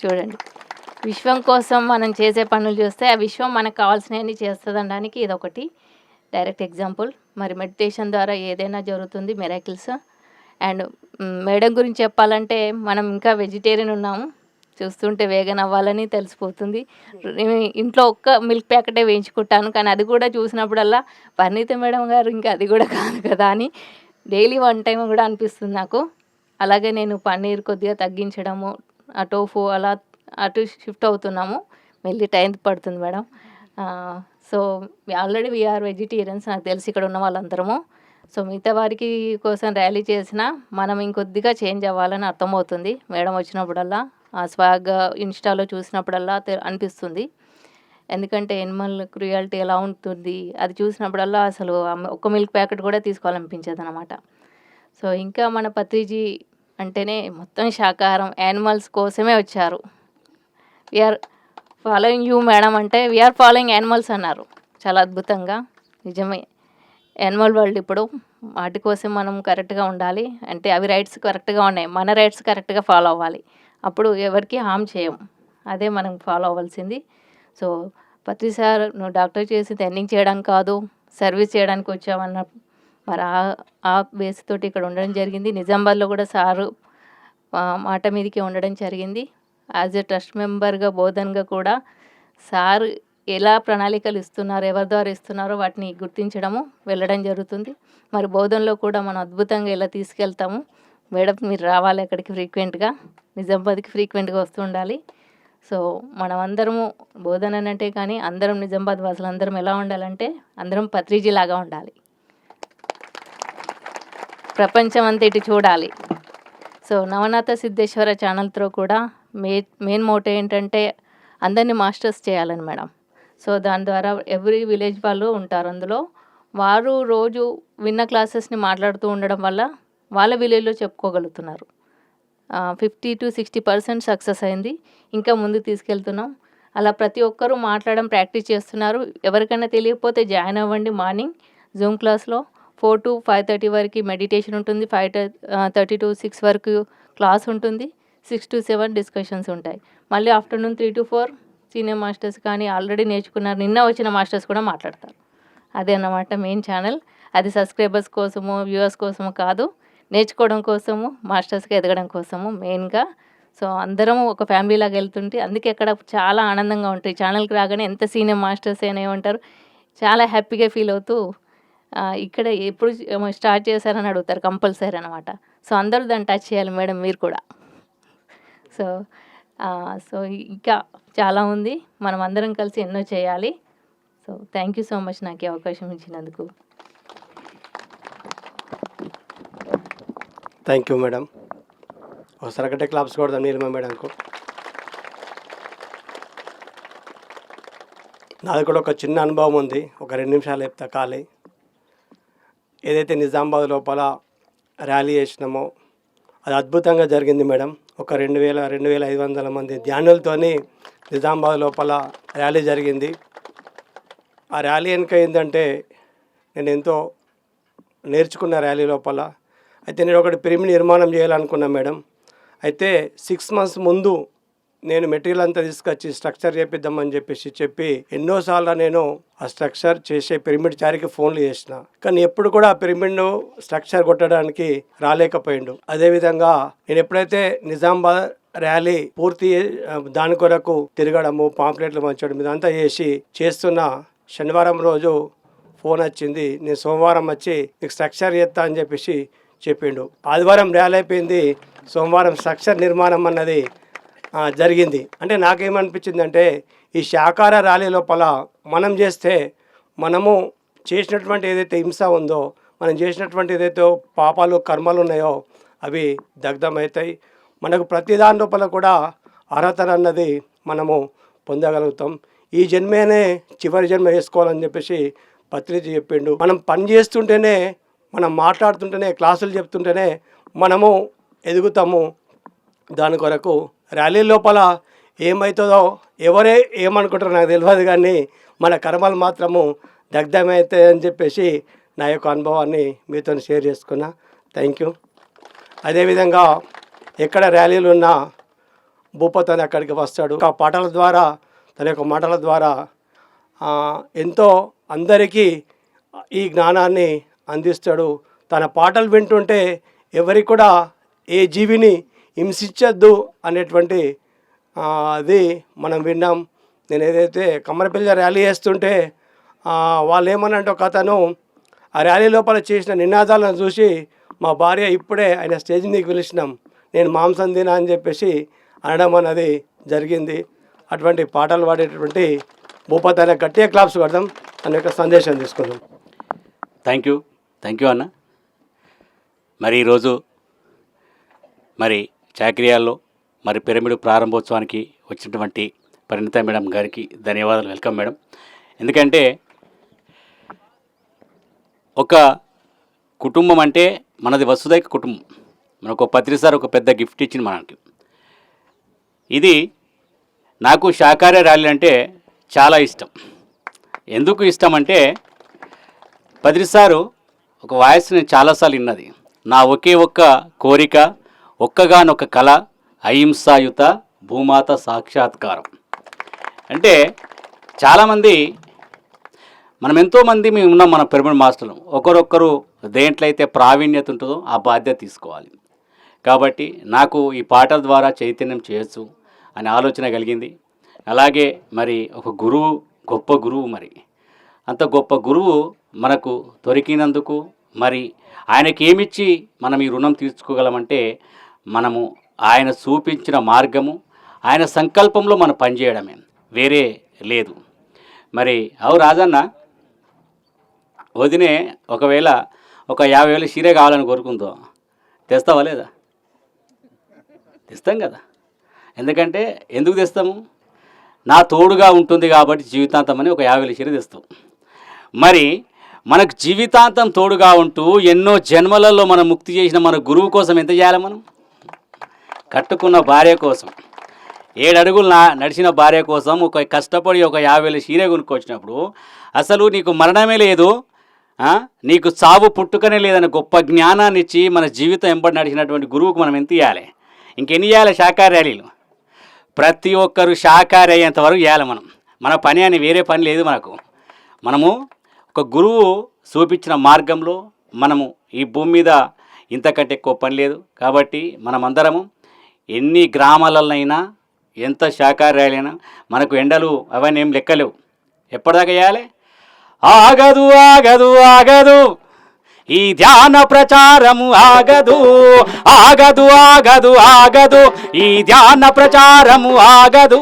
చూడండి, విశ్వం కోసం మనం చేసే పనులు చూస్తే ఆ విశ్వం మనకు కావాల్సినవన్నీ చేస్తుంది అనడానికి ఇదొకటి డైరెక్ట్ ఎగ్జాంపుల్. మరి మెడిటేషన్ ద్వారా ఏదైనా జరుగుతుంది, మిరాకిల్స్. అండ్ మేడం గురించి చెప్పాలంటే మనం ఇంకా వెజిటేరియన్ ఉన్నాము, చూస్తుంటే వేగన్ అవ్వాలని తెలిసిపోతుంది. ఇంట్లో ఒక్క మిల్క్ ప్యాకెటే వేయించుకుంటాను, కానీ అది కూడా చూసినప్పుడల్లా పరిణీత మేడం గారు ఇంకా అది కూడా కాదు కదా అని డైలీ 1 time కూడా అనిపిస్తుంది నాకు. అలాగే నేను పన్నీర్ కొద్దిగా తగ్గించడము, ఆ టోఫు అలా అటు షిఫ్ట్ అవుతున్నాము. మళ్ళీ టైం పడుతుంది madam. So already we are vegetarians, నాకు తెలిసి ఇక్కడ ఉన్న వాళ్ళందరము. సో మిగతా వారికి కోసం ర్యాలీ చేసినా మనం ఇంకొద్దిగా చేంజ్ అవ్వాలని అర్థమవుతుంది మేడం వచ్చినప్పుడల్లా. ఆ స్వాగ్ ఇన్స్టాలో చూసినప్పుడల్లా అనిపిస్తుంది. ఎందుకంటే ఎనిమల్ క్రుయాలిటీ ఎలా ఉంటుంది అది చూసినప్పుడల్లా అసలు ఒక్క మిల్క్ ప్యాకెట్ కూడా తీసుకోవాలనిపించదు అనమాట. సో ఇంకా మన పత్రిజీ అంటేనే మొత్తం శాకాహారం, యానిమల్స్ కోసమే వచ్చారు. వీఆర్ ఫాలోయింగ్ యూ మేడం అంటే వీఆర్ ఫాలోయింగ్ యానిమల్స్ అన్నారు. చాలా అద్భుతంగా, నిజమే. యానిమల్ వరల్డ్ ఇప్పుడు వాటి కోసం మనం కరెక్ట్గా ఉండాలి, అంటే అవి రైట్స్ కరెక్ట్గా ఉన్నాయి, మన రైట్స్ కరెక్ట్గా ఫాలో అవ్వాలి, అప్పుడు ఎవరికి హామ్ చేయం. అదే మనం ఫాలో అవ్వాల్సింది. సో పత్రి సార్, నువ్వు డాక్టర్ చేసి ఎర్నింగ్ చేయడానికి కాదు, సర్వీస్ చేయడానికి వచ్చావన్న మరి ఆ బేస్ తోటి ఇక్కడ ఉండడం జరిగింది. నిజామాబాద్లో కూడా సారు మాట మీదకి ఉండడం జరిగింది. యాజ్ ఎ ట్రస్ట్ మెంబర్గా బోధన్గా కూడా సార్ ఎలా ప్రణాళికలు ఇస్తున్నారు, ఎవరి ద్వారా ఇస్తున్నారో వాటిని గుర్తించడము, వెళ్ళడం జరుగుతుంది. మరి బోధనలో కూడా మనం అద్భుతంగా ఎలా తీసుకెళ్తాము. మేడం మీరు రావాలి అక్కడికి ఫ్రీక్వెంట్గా, నిజామాబాద్కి ఫ్రీక్వెంట్గా వస్తూ ఉండాలి. సో మనం అందరము బోధన అంటే కానీ అందరం నిజామాబాద్ వాసులు అందరం ఎలా ఉండాలంటే అందరం పత్రిజీలాగా ఉండాలి, ప్రపంచం అంతా ఇటు చూడాలి. సో నవనాథ సిద్ధేశ్వర ఛానల్తో కూడా మెయిన్ మోటో ఏంటంటే అందరినీ మాస్టర్స్ చేయాలని మేడం. సో దాని ద్వారా ఎవ్రీ విలేజ్ వాళ్ళు ఉంటారు అందులో, వారు రోజు విన్న క్లాసెస్ని మాట్లాడుతూ ఉండడం వల్ల వాళ్ళ విలేజ్లో చెప్పుకోగలుగుతున్నారు. 50 to 60% సక్సెస్ అయింది. ఇంకా ముందు తీసుకెళ్తున్నాం. అలా ప్రతి ఒక్కరూ మాట్లాడడం ప్రాక్టీస్ చేస్తున్నారు. ఎవరికైనా తెలియకపోతే జాయిన్ అవ్వండి. మార్నింగ్ జూమ్ క్లాస్లో 4 to 5:30 వరకు మెడిటేషన్ ఉంటుంది, 5:30 to 6 వరకు క్లాస్ ఉంటుంది, 6 to 7 డిస్కషన్స్ ఉంటాయి. మళ్ళీ ఆఫ్టర్నూన్ 3 to 4 సీనియర్ మాస్టర్స్ కానీ ఆల్రెడీ నేర్చుకున్నారు, నిన్న వచ్చిన మాస్టర్స్ కూడా మాట్లాడతారు. అదే అన్నమాట మెయిన్ ఛానల్. అది సబ్స్క్రైబర్స్ కోసము, వ్యూవర్స్ కోసము కాదు, నేర్చుకోవడం కోసము, మాస్టర్స్గా ఎదగడం కోసము మెయిన్గా. సో అందరము ఒక ఫ్యామిలీ లాగా వెళ్తుంటే అందుకే అక్కడ చాలా ఆనందంగా ఉంటుంది. ఛానల్కి రాగానే ఎంత సీనియర్ మాస్టర్స్ అయినా ఏమంటారు, చాలా హ్యాపీగా ఫీల్ అవుతూ ఇక్కడ ఎప్పుడు స్టార్ట్ చేశారని అడుగుతారు కంపల్సరీ అనమాట. సో అందరూ దాన్ని టచ్ చేయాలి మేడం, మీరు కూడా. సో ఇంకా చాలా ఉంది, మనం అందరం కలిసి ఎన్నో చేయాలి. So thank you so much నాకు ఈ అవకాశం ఇచ్చినందుకు. Thank you madam. ఒకసారి ఒకటే క్లాప్స్ కొడదాం నీలిమ మేడంకు. నాది కూడా ఒక చిన్న అనుభవం ఉంది, ఒక 2 నిమిషాలు చెప్తా ఖాళీ. ఏదైతే నిజామాబాద్ లోపల ర్యాలీ చేసినామో అది అద్భుతంగా జరిగింది మేడం. ఒక 2,500 మంది ధ్యానులతోని నిజామాబాద్ లోపల ర్యాలీ జరిగింది. ఆ ర్యాలీ వెనుక ఏంటంటే నేను ఎంతో నేర్చుకున్న ర్యాలీ లోపల. అయితే నేను ఒకటి పిరమిడ్ నిర్మాణం చేయాలనుకున్నాను మేడం. అయితే 6 months ముందు నేను మెటీరియల్ అంతా తీసుకొచ్చి స్ట్రక్చర్ చేపిద్దామని చెప్పి ఎన్నోసార్లు నేను ఆ స్ట్రక్చర్ చేసే పిరమిడ్ చారికి ఫోన్లు చేసిన, కానీ ఎప్పుడు కూడా ఆ పిరమిడ్ను స్ట్రక్చర్ కొట్టడానికి రాలేకపోయిండు. అదేవిధంగా నేను ఎప్పుడైతే నిజామాబాద్ ర్యాలీ పూర్తి దాని కొరకు తిరగడము, పాంప్లెట్లు పంచడం ఇదంతా చేస్తున్న శనివారం రోజు ఫోన్ వచ్చింది. నేను సోమవారం వచ్చి నీకు స్ట్రక్చర్ చేస్తా అని చెప్పేసి చెప్పిండు. ఆదివారం ర్యాలీ అయిపోయింది, సోమవారం స్ట్రక్చర్ నిర్మాణం అన్నది జరిగింది. అంటే నాకేమనిపించింది అంటే ఈ శాకార ర్యాలీ లోపల మనం చేస్తే మనము చేసినటువంటి ఏదైతే హింస ఉందో, మనం చేసినటువంటి ఏదైతే పాపాలు కర్మలు ఉన్నాయో అవి దగ్ధమవుతాయి. మనకు ప్రతి దాని లోపల కూడా అర్హత అన్నది మనము పొందగలుగుతాం. ఈ జన్మేనే చివరి జన్మ వేసుకోవాలని చెప్పేసి పత్రిక చెప్పిండు. మనం పని చేస్తుంటేనే, మనం మాట్లాడుతుంటేనే, క్లాసులు చెప్తుంటేనే మనము ఎదుగుతాము. దాని కొరకు ర్యాలీ లోపల ఏమవుతుందో ఎవరే ఏమనుకుంటారో నాకు తెలియదు, కానీ మన కర్మలు మాత్రము దగ్ధమవుతాయి అని చెప్పేసి నా యొక్క అనుభవాన్ని మీతో షేర్ చేసుకున్నా. Thank you. అదేవిధంగా ఎక్కడ ర్యాలీలు ఉన్నా భూపతి అని అక్కడికి వస్తాడు. ఆ పాటల ద్వారా, తన యొక్క మాటల ద్వారా ఎంతో అందరికీ ఈ జ్ఞానాన్ని అందిస్తాడు. తన పాటలు వింటుంటే ఎవరికి కూడా ఏ జీవిని హింసించద్దు అనేటువంటి అది మనం విన్నాం. నేను ఏదైతే కమ్మరపల్లి ర్యాలీ చేస్తుంటే వాళ్ళు ఏమన్నంటే ఒక అతను ఆ ర్యాలీ లోపల చేసిన నినాదాలను చూసి మా భార్య ఇప్పుడే ఆయన స్టేజ్ మీదకి పిలిచినాం, నేను మాంసం తినా అని చెప్పేసి అనడం అన్నది జరిగింది. అటువంటి పాటలు పాడేటటువంటి భూపతి అనే గట్టిగా క్లాప్స్ కొడదాం, అనే యొక్క సందేశం తీసుకుందాం. థ్యాంక్ యూ అన్న. మరి ఈరోజు మరి చాకరియాల్లో మరి పిరమిడ్ ప్రారంభోత్సవానికి వచ్చినటువంటి పరిణిత మేడం గారికి ధన్యవాదాలు. Welcome madam. ఎందుకంటే ఒక కుటుంబం అంటే మనది వసుదైక కుటుంబం. మనకు పత్రిసారి ఒక పెద్ద గిఫ్ట్ ఇచ్చింది మనకి. ఇది నాకు శాకాహార ర్యాలీ అంటే చాలా ఇష్టం. ఎందుకు ఇష్టం అంటే పత్రిసారు ఒక వాయిస్ నేను చాలాసార్లు విన్నది. నా ఒకే ఒక్క కోరిక, ఒక్కగానొక్క కళ, అహింసాయుత భూమాత సాక్షాత్కారం. అంటే చాలామంది మనం ఎంతోమంది మేము ఉన్నాం, మన పిరమిడ్ మాస్టర్లు. ఒకరొక్కరు దేంట్లో అయితే ప్రావీణ్యత ఉంటుందో ఆ బాధ్యత తీసుకోవాలి. కాబట్టి నాకు ఈ పాటల ద్వారా చైతన్యం చేయొచ్చు అనే ఆలోచన కలిగింది. అలాగే మరి ఒక గురువు, గొప్ప గురువు, మరి అంత గొప్ప గురువు మనకు దొరికినందుకు మరి ఆయనకి ఏమిచ్చి మనం ఈ రుణం తీర్చుకోగలమంటే మనము ఆయన చూపించిన మార్గము, ఆయన సంకల్పంలో మనం పనిచేయడమే, వేరే లేదు. మరి అవు రాజన్న, వదినే ఒకవేళ ఒక 50,000 చీరే కావాలని కోరుకుందో తెస్తావా లేదా? తెస్తాం కదా. ఎందుకంటే ఎందుకు తెస్తాము? నా తోడుగా ఉంటుంది కాబట్టి జీవితాంతం అని ఒక 50,000 చీర తెస్తాం. మరి మనకు జీవితాంతం తోడుగా ఉంటూ ఎన్నో జన్మలలో మనం ముక్తి చేసిన మన గురువు కోసం ఎంత చేయాలి? మనం కట్టుకున్న భార్య కోసం, 7 అడుగులు నడిచిన భార్య కోసం ఒక కష్టపడి ఒక 50,000 చీర కొనుక్కొచ్చినప్పుడు అసలు నీకు మరణమే లేదు, నీకు చావు పుట్టుకనే లేదని గొప్ప జ్ఞానాన్ని ఇచ్చి మన జీవితం ఎంబడి నడిచినటువంటి గురువుకు మనం ఎంత ఇవ్వాలి? ఇంకెన్ని ఇవ్వాలి? శాకాహార ర్యాలీలు ప్రతి ఒక్కరు శాకాహార అయ్యేంత వరకు ఇవ్వాలి. మన పని అని వేరే పని లేదు మనకు. మనము ఒక గురువు చూపించిన మార్గంలో మనము ఈ భూమి మీద ఇంతకంటే ఎక్కువ పని లేదు. కాబట్టి మనమందరము ఎన్ని గ్రామాలైనా, ఎంత శాకాహార ర్యాలీనా, మనకు ఎండలు అవన్నీ ఏం లెక్కలేవు. ఎప్పటిదాకా చేయాలి? ఆగదు ఆగదు ఆగదు ఈ ధ్యాన ప్రచారము, ఆగదు ఆగదు ఆగదు ఆగదు ఈ ధ్యాన ప్రచారము, ఆగదు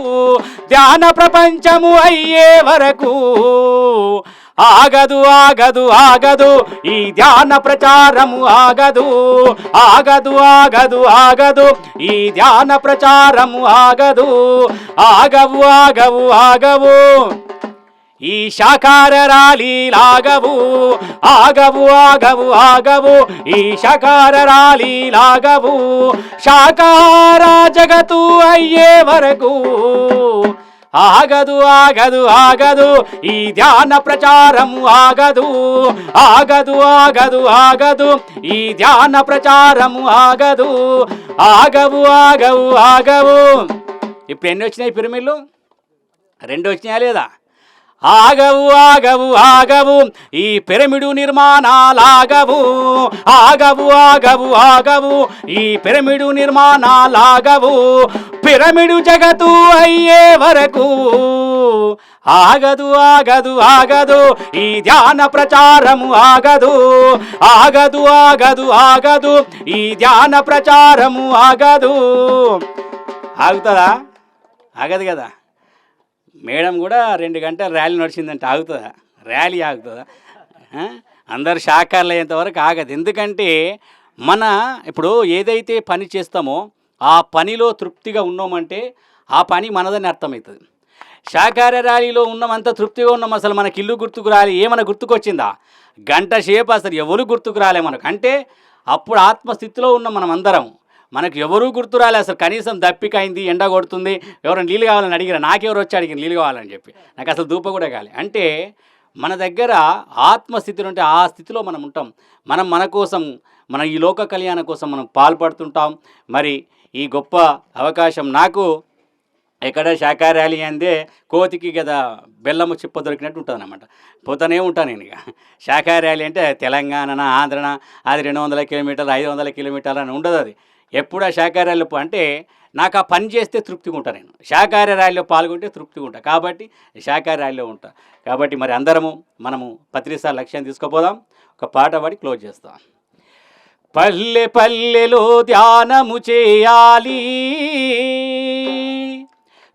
ధ్యాన ప్రపంచము అయ్యే వరకు, ఆగదు ఆగదు ఆగదు ఈ ధ్యాన ప్రచారము, ఆగదు ఆగదు ఆగదు ఆగదు ఈ ధ్యాన ప్రచారము, ఆగదు ఆగవు ఆగవు ఆగవు ఈ శాకాహార ర్యాలీలాగవు, ఆగవు ఆగవు ఆగవు ఈ శాకాహార ర్యాలీలాగవు, శాకాహార జగత్తు అయ్యే వరకు, ఆగదు ఆగదు ఆగదు ఈ ధ్యాన ప్రచారము, ఆగదు ఆగదు ఆగదు ఆగదు ఈ ధ్యాన ప్రచారము, ఆగదు ఆగవు ఆగవు ఆగవు. ఇప్పుడు ఎన్ని వచ్చినాయి పిరమిడ్లు? 2 వచ్చినాయా లేదా? ఆగవు ఆగవు ఆగవు ఈ పిరమిడు నిర్మాణాలాగవు, ఆగవు ఆగవు ఆగవు ఈ పిరమిడు నిర్మాణాలాగవు, పిరమిడు జగతు అయ్యే వరకు ఆగదు ఆగదు ఆగదు ఈ ధ్యాన ప్రచారము ఆగదు, ఆగదు ఆగదు ఆగదు ఈ ధ్యాన ప్రచారము ఆగదు. ఆగుతుందా? ఆగదు కదా. మేడం కూడా 2 గంటలు ర్యాలీ నడిచిందంటే ఆగుతుందా? ర్యాలీ ఆగుతుందా? అందరు శాఖలు అయ్యేంత వరకు ఆగదు. ఎందుకంటే మన ఇప్పుడు ఏదైతే పని చేస్తామో ఆ పనిలో తృప్తిగా ఉన్నామంటే ఆ పని మనదని అర్థమవుతుంది. శాకాహార ర్యాలీలో ఉన్నామంత తృప్తిగా ఉన్నాం, అసలు మనకి ఇల్లు గుర్తుకు రాలి, ఏమైనా గుర్తుకొచ్చిందా? గంట సేపు అసలు ఎవరు గుర్తుకు రాలే మనకు. అంటే అప్పుడు ఆత్మస్థితిలో ఉన్నాం మనం అందరం, మనకు ఎవరూ గుర్తు రాలే అసలు. కనీసం దప్పిక అయింది, ఎండ కొడుతుంది, ఎవరైనా నీళ్ళు కావాలని అడిగిరా, నాకెవరు వచ్చి అడిగిన నీళ్ళు కావాలని చెప్పి, నాకు అసలు దూప కూడా కాలే. అంటే మన దగ్గర ఆత్మస్థితిలో ఉంటే ఆ స్థితిలో మనం ఉంటాం. మనం మన కోసం, మన ఈ లోక కళ్యాణం కోసం మనం పాల్పడుతుంటాం. మరి ఈ గొప్ప అవకాశం నాకు ఎక్కడ శాఖాహార ర్యాలీ అందే కోతికి కదా బెల్లము చిప్ప దొరికినట్టు ఉంటుంది అన్నమాట. పోతానే ఉంటాను నేను. ఇక శాఖాహార ర్యాలీ అంటే తెలంగాణ ఆంధ్రన అది 200 కిలోమీటర్లు 500 కిలోమీటర్లు అని ఉండదు. అది ఎప్పుడు ఆ శాఖాహార ర్యాలీలో అంటే నాకు ఆ పని చేస్తే తృప్తిగా ఉంటాను. నేను శాఖాహార ర్యాలీలో పాల్గొంటే తృప్తిగా ఉంటాను కాబట్టి శాఖాహార ర్యాలీలో ఉంటాను. కాబట్టి మరి అందరము మనము 10 లక్ష్యం తీసుకుపోదాం. ఒక పాట పాడి క్లోజ్ చేస్తాం. పల్లె పల్లెలో ధ్యానము చేయాలి,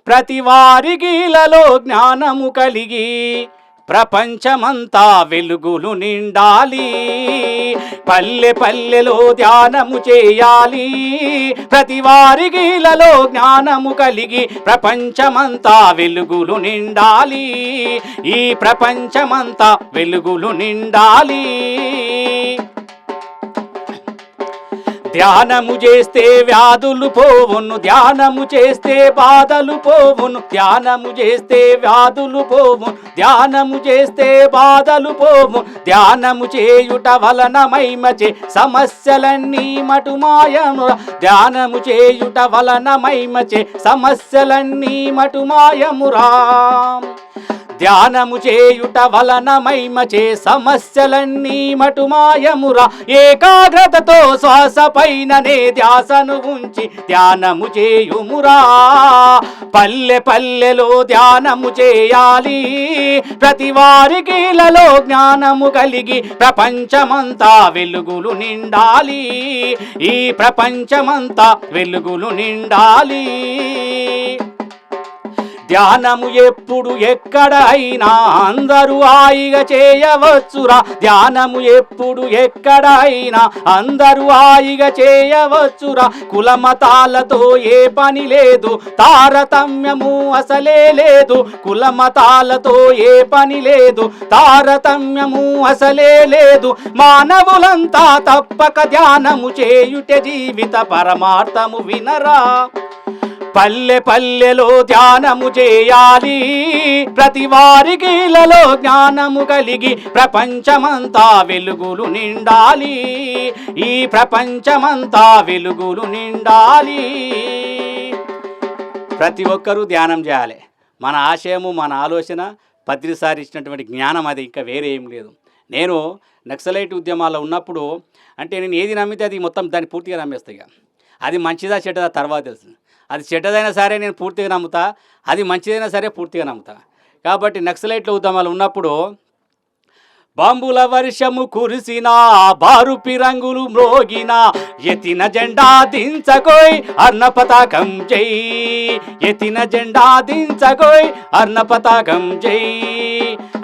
ప్రతి వారికిలలో జ్ఞానము కలిగి ప్రపంచమంతా వెలుగులు నిండాలి. పల్లె పల్లెలో ధ్యానము చేయాలి, ప్రతి వారికిలలో జ్ఞానము కలిగి ప్రపంచమంతా వెలుగులు నిండాలి. ఈ ప్రపంచమంతా వెలుగులు నిండాలి. ధ్యానము చేస్తే వ్యాధులు పోవును, ధ్యానము చేస్తే బాధలు పోవును, ధ్యానము చేస్తే వ్యాధులు పోవును, ధ్యానము చేస్తే బాధలు పోవు. ధ్యానము చేయుట వలన మైమచే సమస్యలన్నీ మటుమాయము, ధ్యానము చేయుట వలన మైమచే సమస్యలన్నీ మటుమాయమురా. ధ్యానము చేయుట వలన మైమచే సమస్యలన్నీ మటుమాయమురా. ఏకాగ్రతతో శ్వాస పైననే ధ్యాసను ఉంచి ధ్యానము చేయుమురా. పల్లె పల్లెలో ధ్యానము చేయాలి, ప్రతి వారికిలలో జ్ఞానము కలిగి ప్రపంచమంతా వెలుగులు నిండాలి. ఈ ప్రపంచమంతా వెలుగులు నిండాలి. ధ్యానము ఎప్పుడు ఎక్కడ అయినా అందరూ హాయిగా చేయవచ్చురా. ధ్యానము ఎప్పుడు ఎక్కడ అయినా అందరూ హాయిగా చేయవచ్చురా. కులమతాలతో ఏ పని లేదు, తారతమ్యము అసలే లేదు. కులమతాలతో ఏ పని లేదు, తారతమ్యము అసలే లేదు. మానవులంతా తప్పక ధ్యానము చేయుటే జీవిత పరమార్థము వినరా. పల్లె పల్లెలో ధ్యానము చేయాలి, ప్రతి వారికిలలో జ్ఞానము కలిగి ప్రపంచమంతా వెలుగులు నిండాలి. ఈ ప్రపంచమంతా వెలుగులు నిండాలి. ప్రతి ఒక్కరూ ధ్యానం చేయాలి. మన ఆశయము, మన ఆలోచన 10 ఇచ్చినటువంటి జ్ఞానం, అది ఇంకా వేరే ఏం లేదు. నేను నక్సలైట్ ఉద్యమాల్లో ఉన్నప్పుడు అంటే నేను ఏది నమ్మితే అది మొత్తం దాన్ని పూర్తిగా నమ్మేస్తాయి. అది మంచిదా చెడ్డదా తర్వాత తెలుసు. అది చెడ్డదైనా సరే నేను పూర్తిగా నమ్ముతా, అది మంచిదైనా సరే పూర్తిగా నమ్ముతా. కాబట్టి నక్సలైట్ల ఉద్యమాలు ఉన్నప్పుడు బాంబుల వర్షము కురిసినా, బారుపి రంగులు మ్రోగినా, ఎత్తిన జెండా దించకోయ్ అర్ణ పతాకం జై, ఎత్తిన జెండా దించకోయ్ అర్ణ పతాకం జై.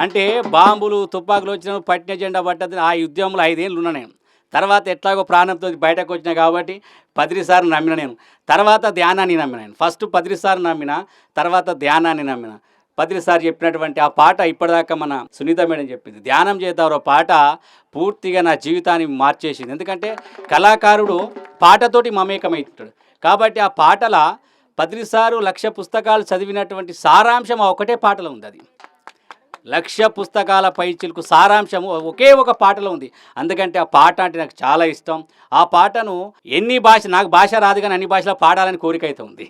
అంటే బాంబులు తుపాకులు వచ్చిన పట్టిన జెండా పట్టదు. ఆ ఉద్యమంలో 5 ఏళ్ళు ఉన్నా నేను. తర్వాత ఎట్లాగో ప్రాణంతో బయటకు వచ్చినా కాబట్టి 10 నమ్మిన నేను. తర్వాత ధ్యానాన్ని నమ్మిన నేను. ఫస్ట్ 10 నమ్మిన, తర్వాత ధ్యానాన్ని నమ్మిన. 10 చెప్పినటువంటి ఆ పాట ఇప్పటిదాకా మన సునీత మేడం చెప్పింది, ధ్యానం చేద్దారో పాట పూర్తిగా నా జీవితాన్ని మార్చేసింది. ఎందుకంటే కళాకారుడు పాటతోటి మమేకమవుతాడు. కాబట్టి ఆ పాటల 10 1,00,000 పుస్తకాలు చదివినటువంటి సారాంశం ఆ ఒకటే పాటలో ఉంది. అది 1,00,000 పుస్తకాల పైచిలకు సారాంశము ఒకే ఒక పాటలో ఉంది. అందుకంటే ఆ పాట అంటే నాకు చాలా ఇష్టం. ఆ పాటను నాకు భాష రాదు కానీ అన్ని భాషలో పాడాలని కోరిక అయితే ఉంది.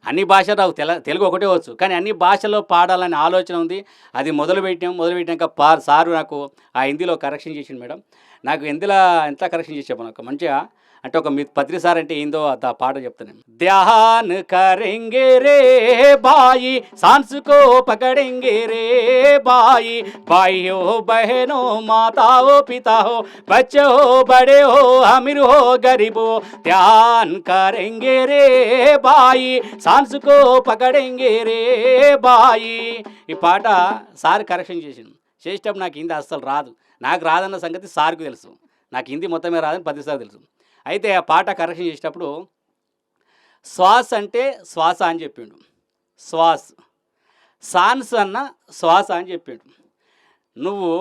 అన్ని భాషలు రావు, తెలుగు ఒకటే వచ్చు, కానీ అన్ని భాషల్లో పాడాలని ఆలోచన ఉంది. అది మొదలుపెట్టాక సారు నాకు ఆ హిందీలో కరెక్షన్ చేసిండు మేడం. నాకు హిందీలో ఎంత కరెక్షన్ చేసి చెప్పాను, ఒక మంచిగా అంటే ఒక మీ పత్రి సార్ అంటే ఏందో ఆ పాట చెప్తాను. ధ్యాన్ కరెంగే రే బాయి सांस को पकड़ेंगे रे भाई भाइयों बहनों माताओं पिता हो बच्चे हो बड़े हो अमीर हो गरीब हो ध्यान करेंगे रे भाई सांस को पकड़ेंगे रे भाई. ఈ పాట సార్ కరెక్షన్ చేసేటప్పుడు నాకు హిందీ అస్సలు రాదు. నాకు రాదన్న సంగతి సార్కు తెలుసు, నాకు హిందీ మొత్తమే రాదని 10 సార్లు తెలుసు. అయితే ఆ పాట కరెక్షన్ చేసేటప్పుడు శ్వాస అంటే శ్వాస అని చెప్పిండు, సాన్స్ అన్న శ్వాస అని చెప్పిండు. నువ్వు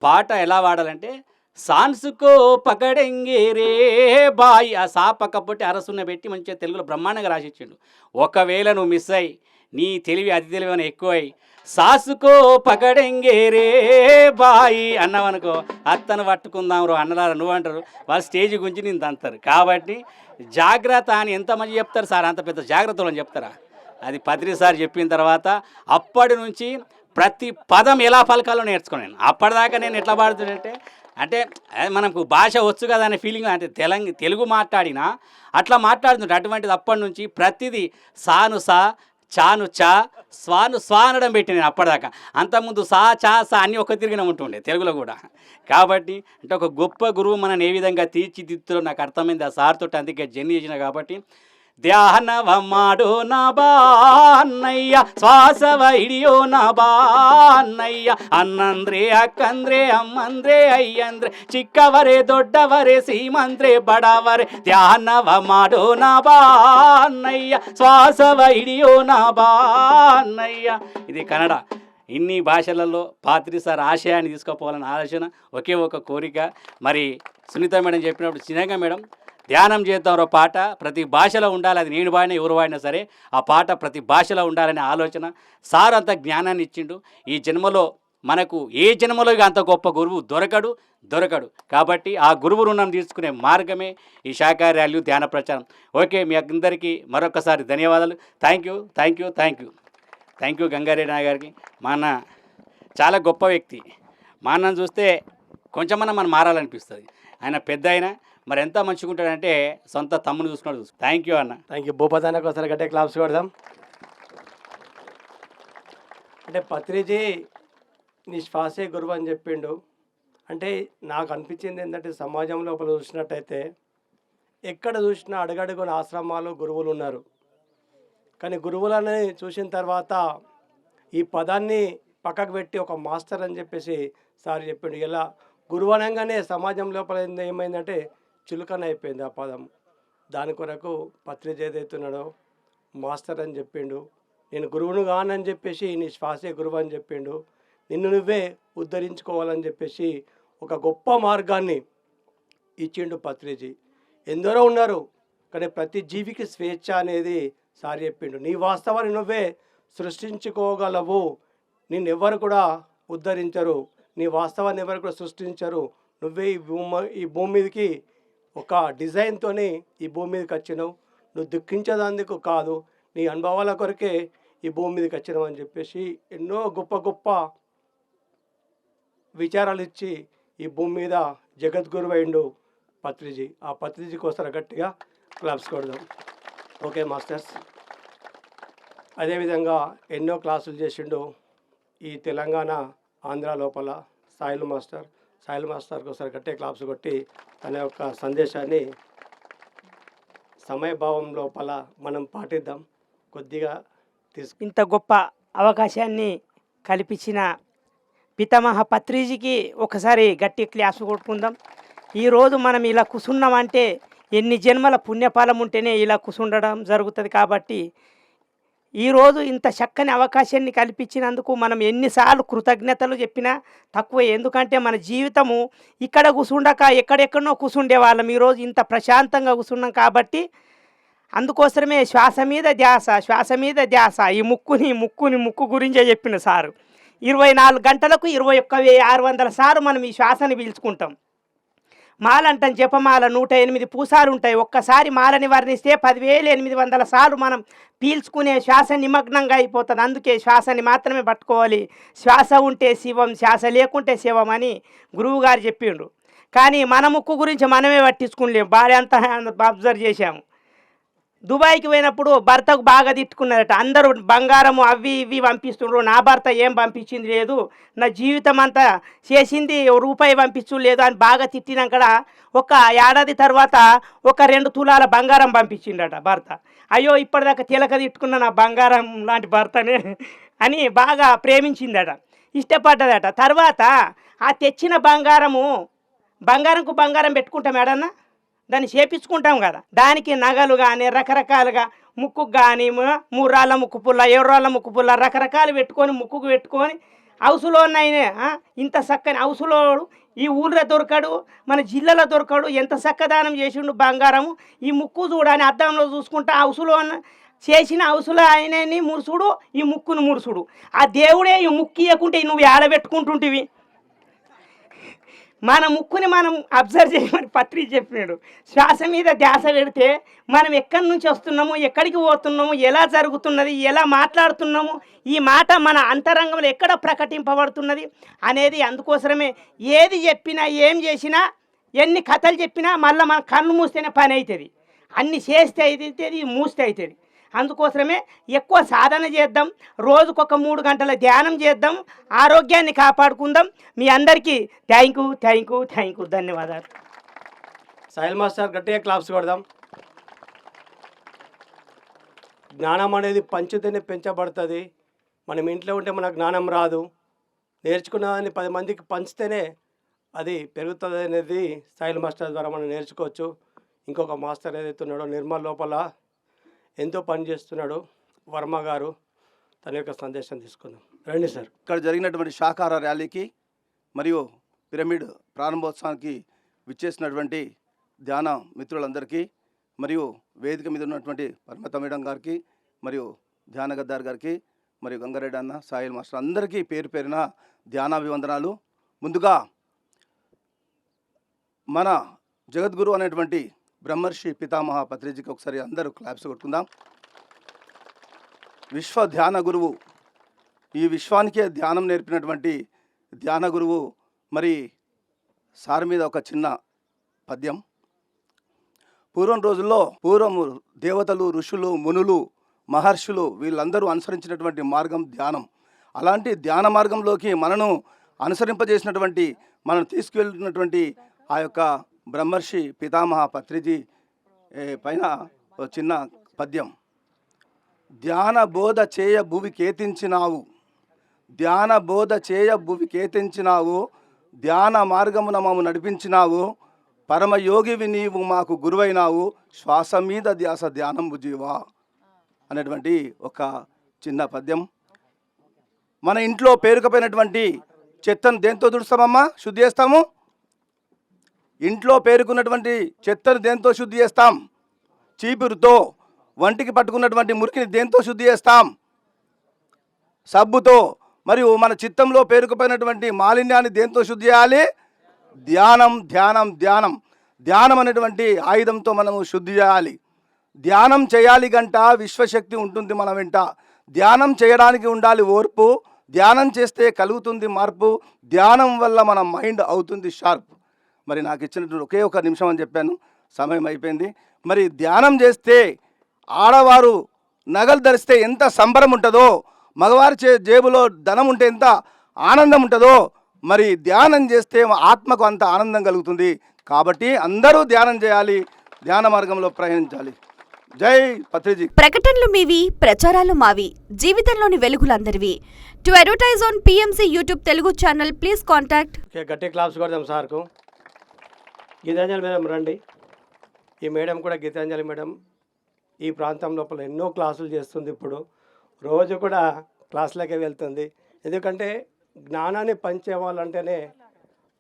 పాట ఎలా వాడాలంటే సాన్సుకో పకడెంగే రే బాయ్, ఆ సా పక్కపోతే అరసున్న పెట్టి మంచిగా తెలుగులో బ్రహ్మాండంగా రాసిచ్చిండు. ఒకవేళ నువ్వు మిస్ అయ్యి నీ తెలివి అతి తెలివి అని ఎక్కువై సాసుకో పకడెంగే రే బాయి అన్నావనుకో అత్తను పట్టుకుందాం రో అన్నలారా నువ్వు అంటారు, వాళ్ళు స్టేజ్ గురించి నేను తంతారు. కాబట్టి జాగ్రత్త అని ఎంతమంది చెప్తారు సార్, అంత పెద్ద జాగ్రత్తలు అని చెప్తారా? అది పత్రి సార్ చెప్పిన తర్వాత అప్పటి నుంచి ప్రతి పదం ఎలా పలకాలో నేర్చుకున్నాను. అప్పటిదాకా నేను ఎట్లా పాడుతుంటే అంటే మనకు భాష వచ్చు కదా అనే ఫీలింగ్, అంటే తెలుగు మాట్లాడినా అట్లా మాట్లాడుతుంటే అటువంటిది అప్పటి నుంచి ప్రతిదీ సాను సా చాను చా స్వాను స్వానడం పెట్టి నేను అప్పటిదాకా. అంతకుముందు సా చా సా అన్నీ ఒక తిరిగిన ఉంటుండే తెలుగులో కూడా. కాబట్టి అంటే ఒక గొప్ప గురువు మనని ఏ విధంగా తీర్చిదిద్దులో నాకు అర్థమైంది ఆ సార్ తోటి, అందుకే జర్నీ చేసిన. కాబట్టి ಧ್ಯಾನವ ಮಾಡೋ ನ ಬಾನ್ನಯ್ಯ ಶ್ವಾಸವ ಹಿಡಿಯೋ ನ ಬಾನ್ನಯ್ಯ ಅನ್ನಂದ್ರೆ ಅಕ್ಕಂದ್ರೆ ಅಮ್ಮಂದ್ರೆ ಅಯ್ಯಂದ್ರೆ ಚಿಕ್ಕವರೇ ದೊಡ್ಡವರೇ ಶ್ರೀಮಂತ್ರೆ ಬಡವರೇ ಧ್ಯಾನವ ಮಾಡೋ ನ ಬಾನ್ನಯ್ಯ ಶ್ವಾಸವ ಹಿಡಿಯೋ ನ ಬಾನ್ನಯ್య. ఇది కన్నడ. ఇన్ని భాషలలో పాత్రి సార్ ఆశయాన్ని తీసుకుపోవాలని ఆలోచన, ఒకే ఒక కోరిక. మరి సునీత మేడం చెప్పినప్పుడు చిన్నగా మేడం ధ్యానం చేద్దాం పాట ప్రతి భాషలో ఉండాలి, అది నేను వాడినా ఎవరు వాడినా సరే ఆ పాట ప్రతి భాషలో ఉండాలనే ఆలోచన. సార్ అంత జ్ఞానాన్ని ఇచ్చిండు. ఈ జన్మలో మనకు ఏ జన్మలో అంత గొప్ప గురువు దొరకడు. కాబట్టి ఆ గురువు రుణం తీసుకునే మార్గమే ఈ శాఖా ర్యాలీలు ధ్యాన ప్రచారం. ఓకే, మీ అందరికీ మరొకసారి ధన్యవాదాలు. థ్యాంక్ యూ గంగారెడ్డి నాయ్ గారికి. మా అన్న చాలా గొప్ప వ్యక్తి. మా అన్నను చూస్తే కొంచెమన్నా మనం మారాలనిపిస్తుంది. ఆయన పెద్ద అయినా మరి ఎంత మంచిగా ఉంటాడంటే సొంత తమ్ముని చూసుకున్నాడు. థ్యాంక్ యూ అన్న. Thank you. భూపతానికి ఒకసారి గట్టే క్లాప్స్ కొడదాం. అంటే పత్రిజీ నీ శ్వాసే గురువు అని చెప్పిండు. అంటే నాకు అనిపించింది ఏంటంటే సమాజం లోపల చూసినట్టయితే ఎక్కడ చూసినా అడుగడుగున ఆశ్రమాలు గురువులు ఉన్నారు. కానీ గురువులని చూసిన తర్వాత ఈ పదాన్ని పక్కకు పెట్టి ఒక మాస్టర్ అని చెప్పేసి సార్ చెప్పిండు. ఇలా గురువు అనగానే సమాజం లోపల ఏమైందంటే చులకన అయిపోయింది ఆ పదం. దాని కొరకు పత్రిజీ ఏదైతున్నాడో మాస్టర్ అని చెప్పిండు. నేను గురువును కానని చెప్పేసి నీ శ్వాసే గురువు అని చెప్పిండు. నిన్ను నువ్వే ఉద్ధరించుకోవాలని చెప్పేసి ఒక గొప్ప మార్గాన్ని ఇచ్చిండు పత్రిజీ. ఎందరో ఉన్నారు కానీ ప్రతి జీవికి స్వేచ్ఛ అనేది సార్ చెప్పిండు. నీ వాస్తవాన్ని నువ్వే సృష్టించుకోగలవు, నిన్నెవ్వరు కూడా ఉద్ధరించరు, నీ వాస్తవాన్ని ఎవరు కూడా సృష్టించరు. నువ్వే ఈ భూమి మీదకి ఒక డిజైన్తోనే ఈ భూమి మీదకి వచ్చినావు. నువ్వు దుఃఖించేందుకు కాదు, నీ అనుభవాల కొరకే ఈ భూమి మీదకి వచ్చినావు అని చెప్పేసి ఎన్నో గొప్ప గొప్ప విచారాలు ఇచ్చి ఈ భూమి మీద జగద్గురు అయిండు పత్రిజీ. ఆ పత్రిజీ కోసం గట్టిగా క్లాప్స్ కొడదాం. Okay masters. అదేవిధంగా ఎన్నో క్లాసులు చేసిండు ఈ తెలంగాణ ఆంధ్ర లోపల సాయిల్ మాస్టర్ కోసం గట్టే క్లాప్స్ కొట్టి తన యొక్క సందేశాన్ని సమయభావం లోపల మనం పాటిద్దాం. కొద్దిగా ఇంత గొప్ప అవకాశాన్ని కల్పించిన పితామహ పత్రిజీకి ఒకసారి గట్టి క్లాప్స్ కొట్టుకుందాం. ఈరోజు మనం ఇలా కూర్చున్నామంటే ఎన్ని జన్మల పుణ్యఫలం ఉంటేనే ఇలా కూర్చుండడం జరుగుతుంది. కాబట్టి ఈరోజు ఇంత చక్కని అవకాశాన్ని కల్పించినందుకు మనం ఎన్నిసార్లు కృతజ్ఞతలు చెప్పినా తక్కువే. ఎందుకంటే మన జీవితము ఇక్కడ కూర్చుండక ఎక్కడెక్కడో కూర్చుండే వాళ్ళం. ఈరోజు ఇంత ప్రశాంతంగా కూర్చున్నాం కాబట్టి అందుకోసమే శ్వాస మీద ధ్యాస ఈ ముక్కు గురించే చెప్పిన సారు. 24 గంటలకు 21,600 సార్లు మనం ఈ శ్వాసని పీల్చుకుంటాం. మాల అంటాం, జపమాల 108 పూసాలు ఉంటాయి. ఒక్కసారి మాలని వర్ణిస్తే 10,800 సార్లు మనం పీల్చుకునే శ్వాస నిమగ్నంగా అయిపోతుంది. అందుకే శ్వాసని మాత్రమే పట్టుకోవాలి. శ్వాస ఉంటే శివం, శ్వాస లేకుంటే శివం అని గురువు గారు చెప్పిండ్రు. కానీ మన ముక్కు గురించి మనమే పట్టించుకోలేము. భార్య అంతా అబ్జర్వ్ చేశాము. దుబాయ్కి పోయినప్పుడు భర్తకు బాగా తిట్టుకున్నారట. అందరూ బంగారము అవి ఇవి పంపిస్తుండ్రు, నా భర్త ఏం పంపించింది లేదు, నా జీవితం అంతా చేసింది రూపాయి పంపించు లేదు అని బాగా తిట్టినాక ఒక ఏడాది తర్వాత ఒక 2 తులాల బంగారం పంపించిండట భర్త. అయ్యో ఇప్పటిదాకా తిలక తిట్టుకున్న నా బంగారం లాంటి భర్తనే అని బాగా ప్రేమించిందట, ఇష్టపడ్డదట. తర్వాత ఆ తెచ్చిన బంగారంకు బంగారం పెట్టుకుంటాం ఏడన్నా, దాన్ని చేపించుకుంటాం కదా, దానికి నగలు కానీ రకరకాలుగా ముక్కుకు కానీ 3 రాళ్ళ ముక్కు పుల్ల, 7 రాళ్ళ ముక్కు పుల్ల రకరకాలు పెట్టుకొని ముక్కుకు పెట్టుకొని హౌసులో ఉన్నాయి. ఇంత చక్కని హౌసులోడు ఈ ఊళ్ళో దొరకడు, మన జిల్లాలో దొరకడు. ఎంత చక్కదానం చేసిండు బంగారము. ఈ ముక్కు చూడని అద్దంలో చూసుకుంటా హౌసులో చేసిన హౌసులో ఆయనని మురుసుడు, ఈ ముక్కును మురుసుడు. ఆ దేవుడే ఈ ముక్కు ఇవ్వకుంటే నువ్వు ఏడబెట్టుకుంటుంటివి. మన ముక్కుని మనం అబ్జర్వ్ చేయమని పత్రి చెప్పినాడు. శ్వాస మీద ధ్యాస పెడితే మనం ఎక్కడి నుంచి వస్తున్నాము, ఎక్కడికి పోతున్నాము, ఎలా జరుగుతున్నది, ఎలా మాట్లాడుతున్నాము, ఈ మాట మన అంతరంగంలో ఎక్కడ ప్రకటింపబడుతున్నది అనేది. అందుకోసమే ఏది చెప్పినా ఏం చేసినా ఎన్ని కథలు చెప్పినా మళ్ళీ మన కన్ను మూస్తేనే పని అవుతుంది. అన్ని చేస్తే అవుతుంది, మూస్తే అవుతుంది. అందుకోసమే ఎక్కువ సాధన చేద్దాం, రోజుకొక 3 గంటల ధ్యానం చేద్దాం, ఆరోగ్యాన్ని కాపాడుకుందాం. మీ అందరికీ థ్యాంక్ యూ, ధన్యవాదాలు. సాయిల్ మాస్టర్ గట్టిగా క్లాప్స్ కొడదాం. జ్ఞానం అనేది పంచితేనే పెంచబడుతుంది. మనం ఇంట్లో ఉంటే మనకు జ్ఞానం రాదు. నేర్చుకున్నదాన్ని 10 మందికి పంచితేనే అది పెరుగుతుంది అనేది సాయిల్ మాస్టర్ ద్వారా మనం నేర్చుకోవచ్చు. ఇంకొక మాస్టర్ ఏదైతే ఉన్నాడో నిర్మల్ లోపల ఎంతో పని చేస్తున్నాడు, వర్మ గారు, తన యొక్క సందేశం తీసుకుందాం. రండి సార్. ఇక్కడ జరిగినటువంటి శాకాహార ర్యాలీకి మరియు పిరమిడ్ ప్రారంభోత్సవానికి విచ్చేసినటువంటి ధ్యాన మిత్రులందరికీ మరియు వేదిక మీద ఉన్నటువంటి పరమత మేడం గారికి మరియు ధ్యాన గద్దార్ గారికి మరియు గంగారెడ్డి అన్న, సాయిల్ మాస్టర్ అందరికీ పేరు పేరున ధ్యానాభివందనాలు. ముందుగా మన జగద్గురు అనేటువంటి బ్రహ్మర్షి పితామహ పత్రిజీకి ఒకసారి అందరూ క్లాప్స్ కొట్టుకుందాం. విశ్వ ధ్యాన గురువు, ఈ విశ్వానికే ధ్యానం నేర్పినటువంటి ధ్యాన గురువు. మరి సార్ మీద ఒక చిన్న పద్యం. పూర్వం దేవతలు, ఋషులు, మునులు, మహర్షులు వీళ్ళందరూ అనుసరించినటువంటి మార్గం ధ్యానం. అలాంటి ధ్యాన మార్గంలోకి మనను అనుసరింపజేసినటువంటి, మనం తీసుకువెళ్తున్నటువంటి ఆ యొక్క బ్రహ్మర్షి పితామహ పత్రిజీ పైన ఒక చిన్న పద్యం. ధ్యాన బోధ చేయ భువి కేతించినావు, ధ్యాన బోధ చేయ భువి కేతించినావు, ధ్యాన మార్గమున మమ్ము నడిపించినావు, పరమయోగివి నీవు మాకు గురువైనావు, శ్వాస మీద ధ్యాస ధ్యానం బుజీవా అనేటువంటి ఒక చిన్న పద్యం. మన ఇంట్లో పేరుకపోయినటువంటి చెత్తను దేంతో తుడుస్తామమ్మా, శుద్ధి చేస్తాము? ఇంట్లో పేరుకున్నటువంటి చెత్తను దేంతో శుద్ధి చేస్తాం? చీపురుతో. వంటికి పట్టుకున్నటువంటి మురికిని దేంతో శుద్ధి చేస్తాం? సబ్బుతో. మరియు మన చిత్తంలో పేరుకుపోయినటువంటి మాలిన్యాన్ని దేంతో శుద్ధి చేయాలి? ధ్యానం, ధ్యానం, ధ్యానం. ధ్యానం అనేటువంటి ఆయుధంతో మనము శుద్ధి చేయాలి. ధ్యానం చేయాలి గంట విశ్వశక్తి ఉంటుంది మన వెంట. ధ్యానం చేయడానికి ఉండాలి ఓర్పు, ధ్యానం చేస్తే కలుగుతుంది మార్పు, ధ్యానం వల్ల మన మైండ్ అవుతుంది షార్ప్. మరి నాకు ఇచ్చినటువంటి ఒకే ఒక నిమిషం అని చెప్పాను, సమయం అయిపోయింది. మరి ధ్యానం చేస్తే ఆడవారు నగలు ధరిస్తే ఎంత సంబరం ఉంటుందో, మగవారి జేబులో ధనం ఉంటే ఎంత ఆనందం ఉంటుందో, మరి ధ్యానం చేస్తే ఆత్మకు అంత ఆనందం కలుగుతుంది. కాబట్టి అందరూ ధ్యానం చేయాలి, ధ్యాన మార్గంలో ప్రయాణించాలి. జై పత్రిజీ. ప్రకటనలు మీవి, ప్రచారాలు మావి. జీవితంలోని వెలుగులందరివి. To advertise on PMC YouTube Telugu channel please contact. గట్టి క్లాప్స్ కొడదాం సార్కు. గీతాంజలి మేడం రండి. ఈ మేడం కూడా, గీతాంజలి మేడం ఈ ప్రాంతం లోపల ఎన్నో క్లాసులు చేస్తుంది. ఇప్పుడు రోజు కూడా క్లాసులకే వెళ్తుంది. ఎందుకంటే జ్ఞానాన్ని పంచేవాళ్ళంటేనే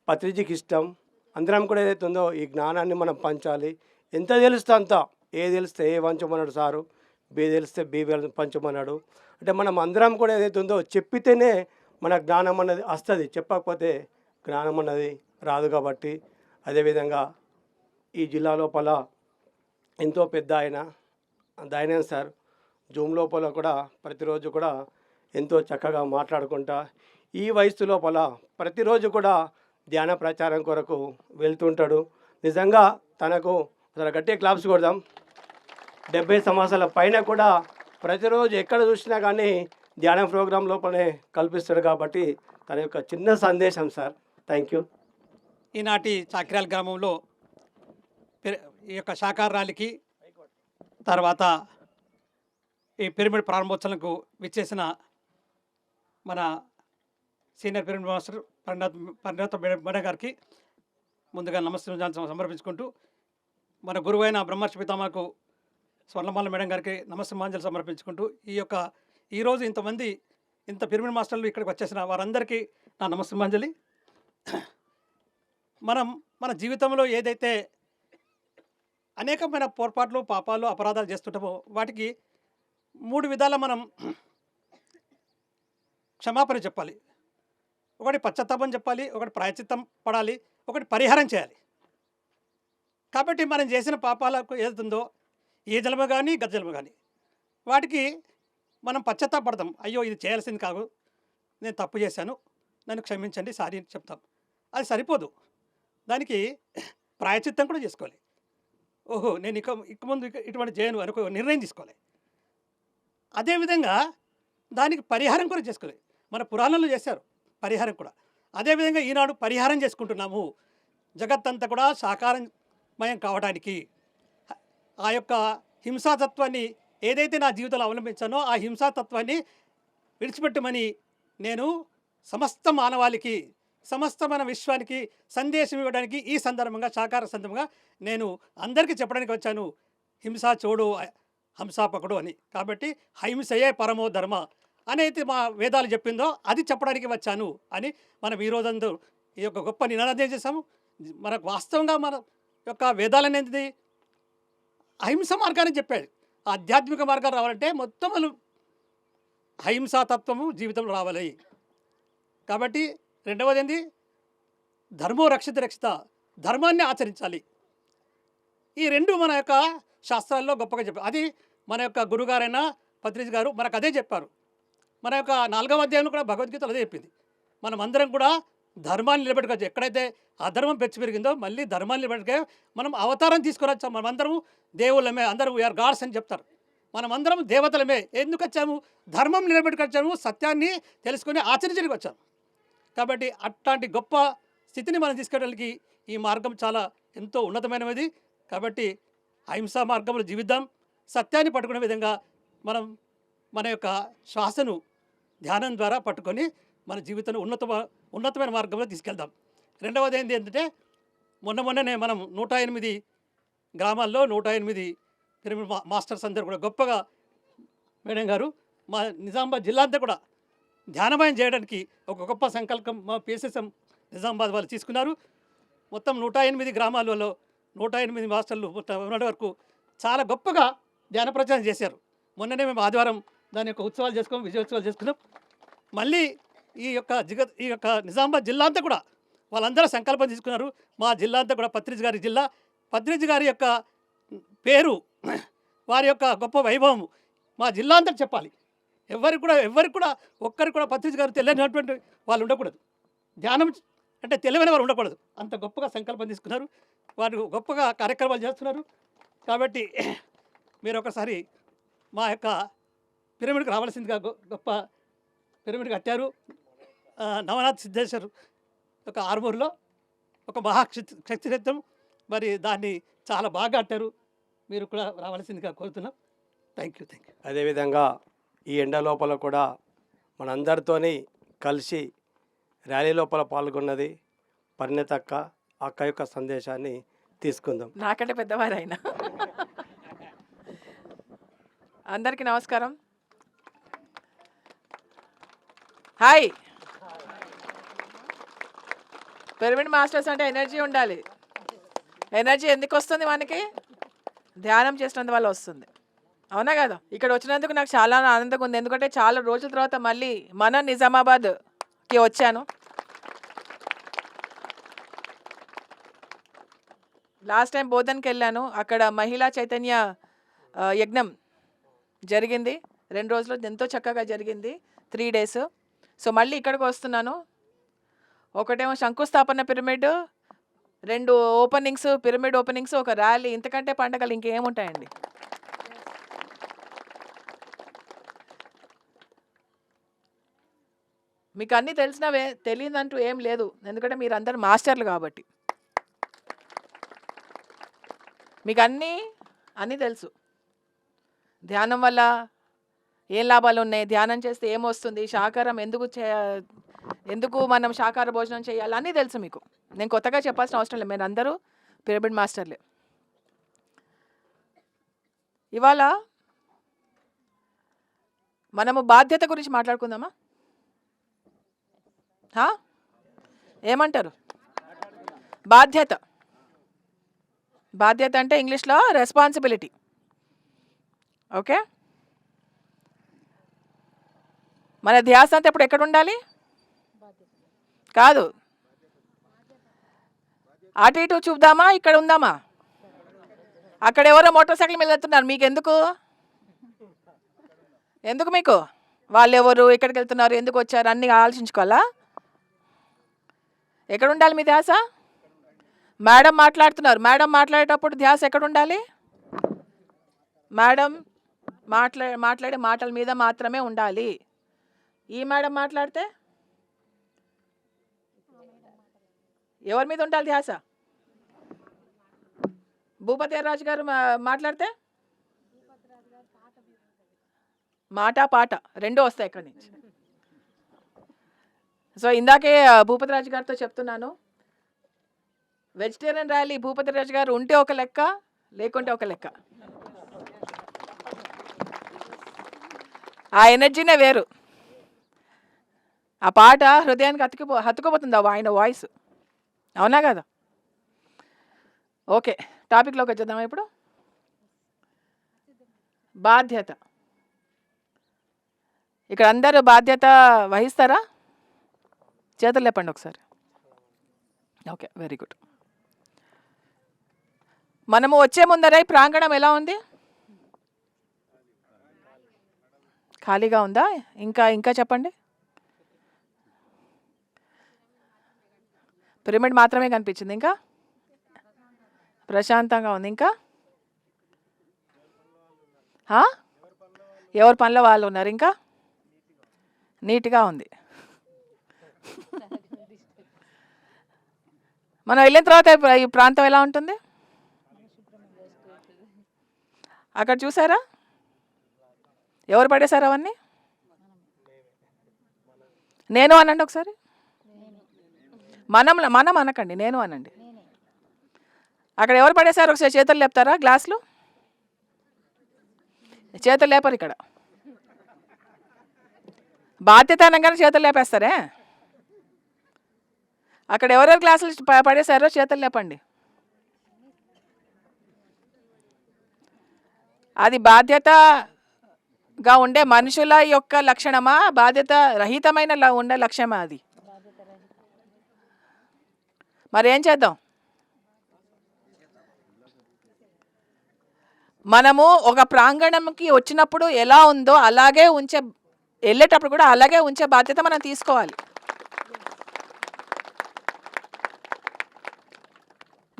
పత్రిజీకి ఇష్టం. అందరం కూడా ఏదైతే ఉందో ఈ జ్ఞానాన్ని మనం పంచాలి. ఎంత తెలిస్తే అంత. ఏ తెలిస్తే ఏ పంచమన్నాడు సారు, బి తెలిస్తే బి పంచమన్నాడు. అంటే మనం అందరం కూడా ఏదైతే ఉందో చెప్పితేనే మన జ్ఞానం అన్నది వస్తుంది, చెప్పకపోతే జ్ఞానం అన్నది రాదు. కాబట్టి అదేవిధంగా ఈ జిల్లా లోపల ఎంతో పెద్ద ఆయన దయానంద్ సార్ జూమ్ లోపల కూడా ప్రతిరోజు కూడా ఎంతో చక్కగా మాట్లాడుకుంటా ఈ వయసు లోపల ప్రతిరోజు కూడా ధ్యాన ప్రచారం కొరకు వెళ్తుంటాడు. నిజంగా తనకు అసలు గట్టిగా క్లాప్స్ కొడదాం. 70 సంవత్సరాల పైన కూడా ప్రతిరోజు ఎక్కడ చూసినా కానీ ధ్యానం ప్రోగ్రాం లోపలనే కల్పిస్తాడు. కాబట్టి తన యొక్క చిన్న సందేశం సార్. Thank you. ఈనాటి చాక్రాల గ్రామంలో ఈ యొక్క శాకార ర్యాలీకి తర్వాత ఈ పిరమిడ్ ప్రారంభోత్సవాలకు విచ్చేసిన మన సీనియర్ పిరమిడ్ మాస్టర్ పరిణత మేడం గారికి ముందుగా నమస్కారం సమర్పించుకుంటూ, మన గురువైన బ్రహ్మర్షి పితామహకు స్వర్ణమాల మేడం గారికి నమస్కారాంజలి సమర్పించుకుంటూ, ఈరోజు ఇంత పిరమిడ్ మాస్టర్లు ఇక్కడికి వచ్చేసిన వారందరికీ నా నమస్కారాంజలి. మన జీవితంలో ఏదైతే అనేకమైన పొరపాట్లు, పాపాలు, అపరాధాలు చేస్తుంటామో వాటికి 3 విధాల మనం క్షమాపణ చెప్పాలి. ఒకటి పశ్చాత్తాపం చెప్పాలి, ఒకటి ప్రాయశ్చిత్తం పడాలి, ఒకటి పరిహారం చేయాలి. కాబట్టి మనం చేసిన పాపాలకు ఏదైతుందో ఏ జన్మ కానీ గత జన్మ కానీ వాటికి మనం పశ్చాత్తాపడతాం. అయ్యో ఇది చేయాల్సింది కాదు, నేను తప్పు చేశాను, నన్ను క్షమించండి, సారీ అని చెప్తాం. అది సరిపోదు, దానికి ప్రాయశ్చిత్తం కూడా చేసుకోవాలి. ఓహో నేను ఇక ముందు ఇటువంటి చేయను అనుకో నిర్ణయం తీసుకోవాలి. అదేవిధంగా దానికి పరిహారం కూడా చేసుకోవాలి. మన పురాణంలో చేశారు పరిహారం కూడా. అదేవిధంగా ఈనాడు పరిహారం చేసుకుంటున్నాము. జగత్తంతా కూడా సాకారమయం కావడానికి ఆ యొక్క హింసాతత్వాన్ని ఏదైతే నా జీవితంలో అవలంబించానో ఆ హింసాతత్వాన్ని విడిచిపెట్టమని నేను సమస్త మానవాళికి, సమస్త మన విశ్వానికి సందేశం ఇవ్వడానికి ఈ సందర్భంగా సాకార సందర్భంగా నేను అందరికీ చెప్పడానికి వచ్చాను. హింస చూడు హంసాపకుడు అని. కాబట్టి అహింసయే పరమో ధర్మ అనేది మా వేదాలు చెప్పిందో అది చెప్పడానికి వచ్చాను అని మనం ఈరోజందరూ ఈ యొక్క గొప్ప నినాదం చేసాము. మనకు వాస్తవంగా మన యొక్క వేదాలు అనేది అహింస మార్గాన్ని చెప్పాడు. ఆధ్యాత్మిక మార్గాలు రావాలంటే మొత్తం అహింసాతత్వము జీవితంలో రావాలి. కాబట్టి రెండవది ఏంది, ధర్మో రక్షిత రక్షిత, ధర్మాన్ని ఆచరించాలి. ఈ రెండు మన యొక్క శాస్త్రాల్లో గొప్పగా చెప్పారు. అది మన యొక్క గురుగారైన పత్రిజీ గారు మనకు అదే చెప్పారు. మన యొక్క 4వ అధ్యాయంలో కూడా భగవద్గీతలో అదే చెప్పింది. మనం అందరం కూడా ధర్మాన్ని నిలబెట్టుకోవచ్చు. ఎక్కడైతే అధర్మం పెంచి పెరిగిందో మళ్ళీ ధర్మాన్ని నిలబెట్టుకే మనం అవతారం తీసుకొని వచ్చాము. మనమందరం దేవుళ్ళమే, అందరం వీఆర్ గాడ్స్ అని చెప్తారు. మనమందరం దేవతలమే. ఎందుకు వచ్చాము? ధర్మం నిలబెట్టుకొచ్చాము, సత్యాన్ని తెలుసుకొని ఆచరించడానికి వచ్చాము. కాబట్టి అట్లాంటి గొప్ప స్థితిని మనం తీసుకెళ్ళడానికి ఈ మార్గం చాలా ఎంతో ఉన్నతమైనది. కాబట్టి అహింసా మార్గంలో జీవిద్దాం. సత్యాన్ని పట్టుకునే విధంగా మనం మన యొక్క శ్వాసను ధ్యానం ద్వారా పట్టుకొని మన జీవితాన్ని ఉన్నతమైన మార్గంలో తీసుకెళ్దాం. రెండవది ఏంటంటే మొన్ననే మనం 108 గ్రామాల్లో 108 పిరమిడ్ మాస్టర్స్ అందరూ కూడా గొప్పగా మేడం గారు మా నిజామాబాద్ జిల్లా అంతా కూడా ధ్యానమయం చేయడానికి ఒక గొప్ప సంకల్పం మా పిఎస్ఎస్ఎం నిజామాబాద్ వాళ్ళు తీసుకున్నారు. మొత్తం 108 గ్రామాలలో 108 మాస్టర్లు ఉన్నటి వరకు చాలా గొప్పగా ధ్యాన ప్రచారం చేశారు. మొన్ననే మేము ఆదివారం దాని యొక్క ఉత్సవాలు చేసుకున్నాం, విజయోత్సవాలు చేసుకున్నాం. మళ్ళీ ఈ యొక్క నిజామాబాద్ జిల్లా అంతా కూడా వాళ్ళందరూ సంకల్పం తీసుకున్నారు. మా జిల్లా అంతా కూడా పత్రిజీ గారి జిల్లా. పత్రిజీ గారి యొక్క పేరు, వారి యొక్క గొప్ప వైభవం మా జిల్లా అంతా చెప్పాలి. ఎవరికి కూడా ఒక్కరికి కూడా పత్రిజీ గారు తెలియనటువంటి వాళ్ళు ఉండకూడదు. ధ్యానం అంటే తెలియని వారు ఉండకూడదు. అంత గొప్పగా సంకల్పం తీసుకున్నారు. వారు గొప్పగా కార్యక్రమాలు చేస్తున్నారు. కాబట్టి మీరు ఒకసారి మా యొక్క పిరమిడ్కి రావాల్సిందిగా గొప్ప పిరమిడ్ కట్టారు. నవనాథ్ సిద్ధేశ్వర్ ఒక ఆర్మూర్లో ఒక మహాశక్తిరత్నం. మరి దాన్ని చాలా బాగా కట్టారు. మీరు కూడా రావాల్సిందిగా కోరుతున్నాం. Thank you. అదేవిధంగా ఈ ఎండ లోపల కూడా మనందరితోని కలిసి ర్యాలీ లోపల పాల్గొన్నది పరిణత అక్క యొక్క సందేశాన్ని తీసుకుందాం. నాకంటే పెద్దవారు ఆయన. అందరికీ నమస్కారం. హాయ్. పిరమిడ్ మాస్టర్స్ అంటే ఎనర్జీ ఉండాలి. ఎనర్జీ ఎందుకు వస్తుంది? మనకి ధ్యానం చేసినందు వల్ల వస్తుంది. అవునా కదా? ఇక్కడ వచ్చినందుకు నాకు చాలా ఆనందంగా ఉంది. ఎందుకంటే చాలా రోజుల తర్వాత మళ్ళీ మన నిజామాబాద్ కి వచ్చాను. లాస్ట్ టైం బోధన్కి వెళ్ళాను. అక్కడ మహిళా చైతన్య యజ్ఞం జరిగింది. 2 రోజులు ఎంతో చక్కగా జరిగింది, 3 days. సో మళ్ళీ ఇక్కడికి వస్తున్నాను. ఒకటేమో శంకుస్థాపన పిరమిడ్, 2 ఓపెనింగ్స్, పిరమిడ్ ఓపెనింగ్స్, ఒక ర్యాలీ. ఇంతకంటే పండగలు ఇంకేముంటాయండి? మీకు అన్నీ తెలిసినవే, తెలియదంటూ ఏం లేదు. ఎందుకంటే మీరు అందరు మాస్టర్లు కాబట్టి మీకు అన్నీ తెలుసు. ధ్యానం వల్ల ఏం లాభాలు ఉన్నాయి, ధ్యానం చేస్తే ఏమొస్తుంది, శాకాహారం ఎందుకు మనం శాకాహార భోజనం చేయాలి అన్నీ తెలుసు మీకు. నేను కొత్తగా చెప్పాల్సిన అవసరం లేదు, మీరు అందరూ పిరమిడ్ మాస్టర్లే. ఇవాళ మనము బాధ్యత గురించి మాట్లాడుకుందామా? ఏమంటారు? బాధ్యత అంటే ఇంగ్లీష్లో రెస్పాన్సిబిలిటీ. ఓకే, మన ధ్యాస అంతా ఇప్పుడు ఎక్కడ ఉండాలి? కాదు, అటు ఇటు చూద్దామా, ఇక్కడ ఉందామా? అక్కడ ఎవరో మోటార్ సైకిల్ మీద వెళ్తున్నారు, మీకు ఎందుకు మీకు? వాళ్ళు ఎవరు, ఎక్కడికి వెళ్తున్నారు, ఎందుకు వచ్చారు అన్నీ ఆలోచించుకోవాలా? ఎక్కడ ఉండాలి మీ ధ్యాస? మేడం మాట్లాడుతున్నారు, మేడం మాట్లాడేటప్పుడు ధ్యాస ఎక్కడ ఉండాలి? మేడం మాట్లాడే మాటల మీద మాత్రమే ఉండాలి. ఈ మేడం మాట్లాడితే ఎవరి మీద ఉండాలి ధ్యాస? భూపతి రాజు గారు మాట్లాడితే మాట పాట 2 వస్తాయి ఇక్కడి నుంచి. సో ఇందాకే భూపతి రాజు గారితో చెప్తున్నాను, వెజిటేరియన్ ర్యాలీ భూపతి రాజు గారు ఉంటే ఒక లెక్క, లేకుంటే ఒక లెక్క. ఆ ఎనర్జీనే వేరు. ఆ పాట హృదయానికి హత్తుకుపోతుంది ఆయన వాయిస్. అవునా కదా? ఓకే, టాపిక్లోకి వచ్చేద్దామా ఇప్పుడు? బాధ్యత. ఇక్కడ అందరూ బాధ్యత వహిస్తారా? చేతులు లేపండి ఒకసారి. Okay, very good. మనము వచ్చే ముందర ఈ ప్రాంగణం ఎలా ఉంది? ఖాళీగా ఉందా? ఇంకా చెప్పండి. పిరమిడ్ మాత్రమే కనిపించింది, ఇంకా ప్రశాంతంగా ఉంది. ఇంకా ఎవరి పనిలో వాళ్ళు ఉన్నారు, ఇంకా నీట్గా ఉంది. మనం వెళ్ళిన తర్వాత ఈ ప్రాంతం ఎలా ఉంటుంది? అక్కడ చూసారా ఎవరు పడేశారు అవన్నీ? నేను అనండి ఒకసారి. మనం అనకండి, నేను అనండి. అక్కడ ఎవరు పడేశారు ఒకసారి చేతులు లేపుతారా? గ్లాసులు చేతులు లేపరు. ఇక్కడ బాధ్యత అనగానే చేతులు లేపేస్తారే. అక్కడ ఎవరెవరు గ్లాసులు పడేశారో చేతులు లేపండి. అది బాధ్యతగా ఉండే మనుషుల యొక్క లక్షణమా, బాధ్యత రహితమైన ఉండే లక్ష్యమా అది? మరి ఏం చేద్దాం? మనము ఒక ప్రాంగణంకి వచ్చినప్పుడు ఎలా ఉందో అలాగే వెళ్ళేటప్పుడు కూడా అలాగే ఉంచే బాధ్యత మనం తీసుకోవాలి.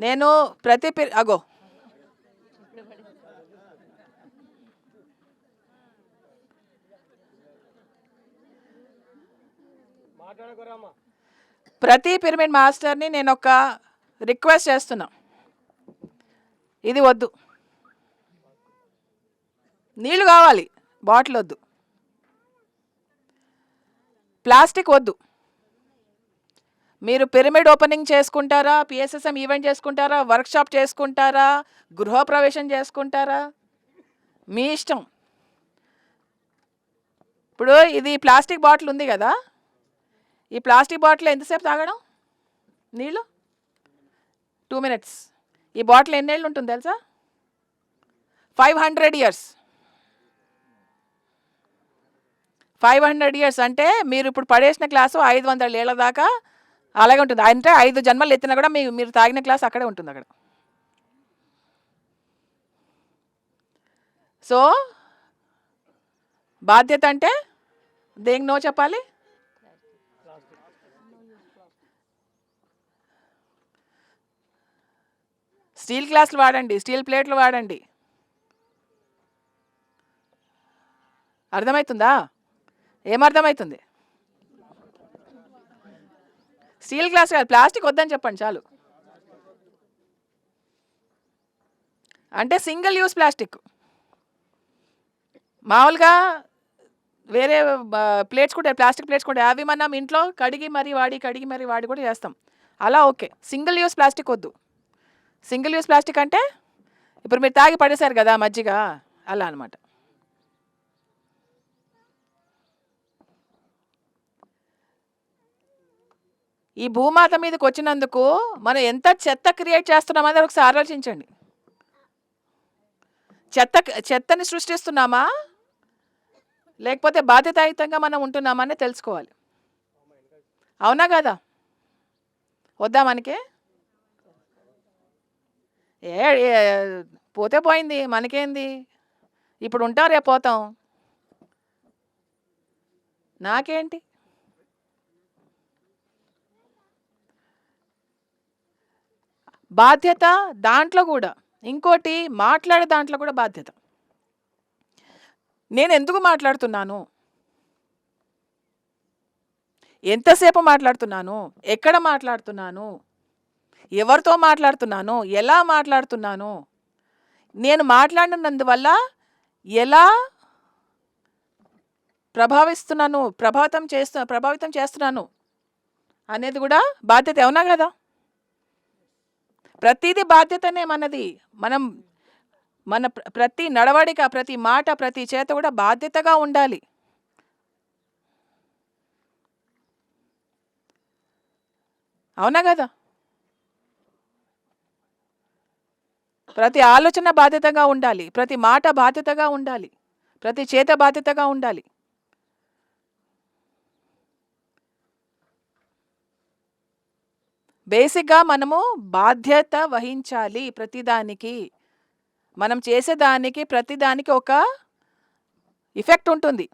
నేను అగో ప్రతి పిరమిడ్ మాస్టర్ని నేను ఒక రిక్వెస్ట్ చేస్తున్నా, ఇది వద్దు, నీళ్ళు కావాలి, బాటిల్ వద్దు, ప్లాస్టిక్ వద్దు. మీరు పిరమిడ్ ఓపెనింగ్ చేసుకుంటారా, పిఎస్ఎస్ఎం ఈవెంట్ చేసుకుంటారా, వర్క్షాప్ చేసుకుంటారా, గృహప్రవేశం చేసుకుంటారా, మీ ఇష్టం. ఇప్పుడు ఇది ప్లాస్టిక్ బాటిల్ ఉంది కదా, ఈ ప్లాస్టిక్ బాటిల్ ఎంతసేపు తాగడం నీళ్ళు? 2 minutes. ఈ బాటిల్ ఎన్నేళ్ళు ఉంటుంది తెలుసా? 500 years. 500 years అంటే మీరు ఇప్పుడు పడేసిన గ్లాసు 500 ఏళ్ళ దాకా అలాగే ఉంటుంది. అంటే 5 జన్మలు ఎత్తినా కూడా మీరు తాగిన గ్లాస్ అక్కడే ఉంటుంది అక్కడ. సో బాధ్యత అంటే దేనికి నో చెప్పాలి? స్టీల్ గ్లాసులు వాడండి, స్టీల్ ప్లేట్లు వాడండి. అర్థమవుతుందా? ఏమర్థమవుతుంది? స్టీల్ గ్లాస్ కాదు, ప్లాస్టిక్ వద్దని చెప్పండి చాలు. అంటే సింగిల్ యూస్ ప్లాస్టిక్. మామూలుగా వేరే ప్లేట్స్ కూడా, ప్లాస్టిక్ ప్లేట్స్ కూడా, అవి మనం ఇంట్లో కడిగి మరీ వాడి కూడా చేస్తాం. అలా ఓకే. సింగిల్ యూస్ ప్లాస్టిక్ వద్దు. సింగిల్ యూస్ ప్లాస్టిక్ అంటే ఇప్పుడు మీరు తాగి పడేశారు కదా మజ్జిగ, అలా అనమాట. ఈ భూమాత మీదకి వచ్చినందుకు మనం ఎంత చెత్త క్రియేట్ చేస్తున్నామని ఒకసారి ఆలోచించండి. చెత్తని సృష్టిస్తున్నామా లేకపోతే బాధ్యతాయుతంగా మనం ఉంటున్నామని తెలుసుకోవాలి. అవునా కదా? వద్దా మనకి? పోతే పోయింది, మనకేంది, ఇప్పుడు ఉంటాం రేపు పోతాం, నాకేంటి? బాధ్యత దాంట్లో కూడా. ఇంకోటి మాట్లాడే దాంట్లో కూడా బాధ్యత. నేను ఎందుకు మాట్లాడుతున్నాను, ఎంతసేపు మాట్లాడుతున్నాను, ఎక్కడ మాట్లాడుతున్నాను, ఎవరితో మాట్లాడుతున్నాను, ఎలా మాట్లాడుతున్నాను, నేను వల్ల ఎలా ప్రభావితం చేస్తున్నాను అనేది కూడా బాధ్యత. అవునా కదా? ప్రతిదీ బాధ్యతనే మనది. మన ప్రతి నడవడిక, ప్రతి మాట, ప్రతి చేత కూడా బాధ్యతగా ఉండాలి. అవునా కదా? ప్రతి ఆలోచన బాధ్యతగా ఉండాలి, ప్రతి మాట బాధ్యతగా ఉండాలి, ప్రతి చేత బాధ్యతగా ఉండాలి. బేసిక్గా మనము బాధ్యత వహించాలి. ప్రతిదానికి మనం చేసేదానికి ప్రతిదానికి ఒక ఎఫెక్ట్ ఉంటుంది,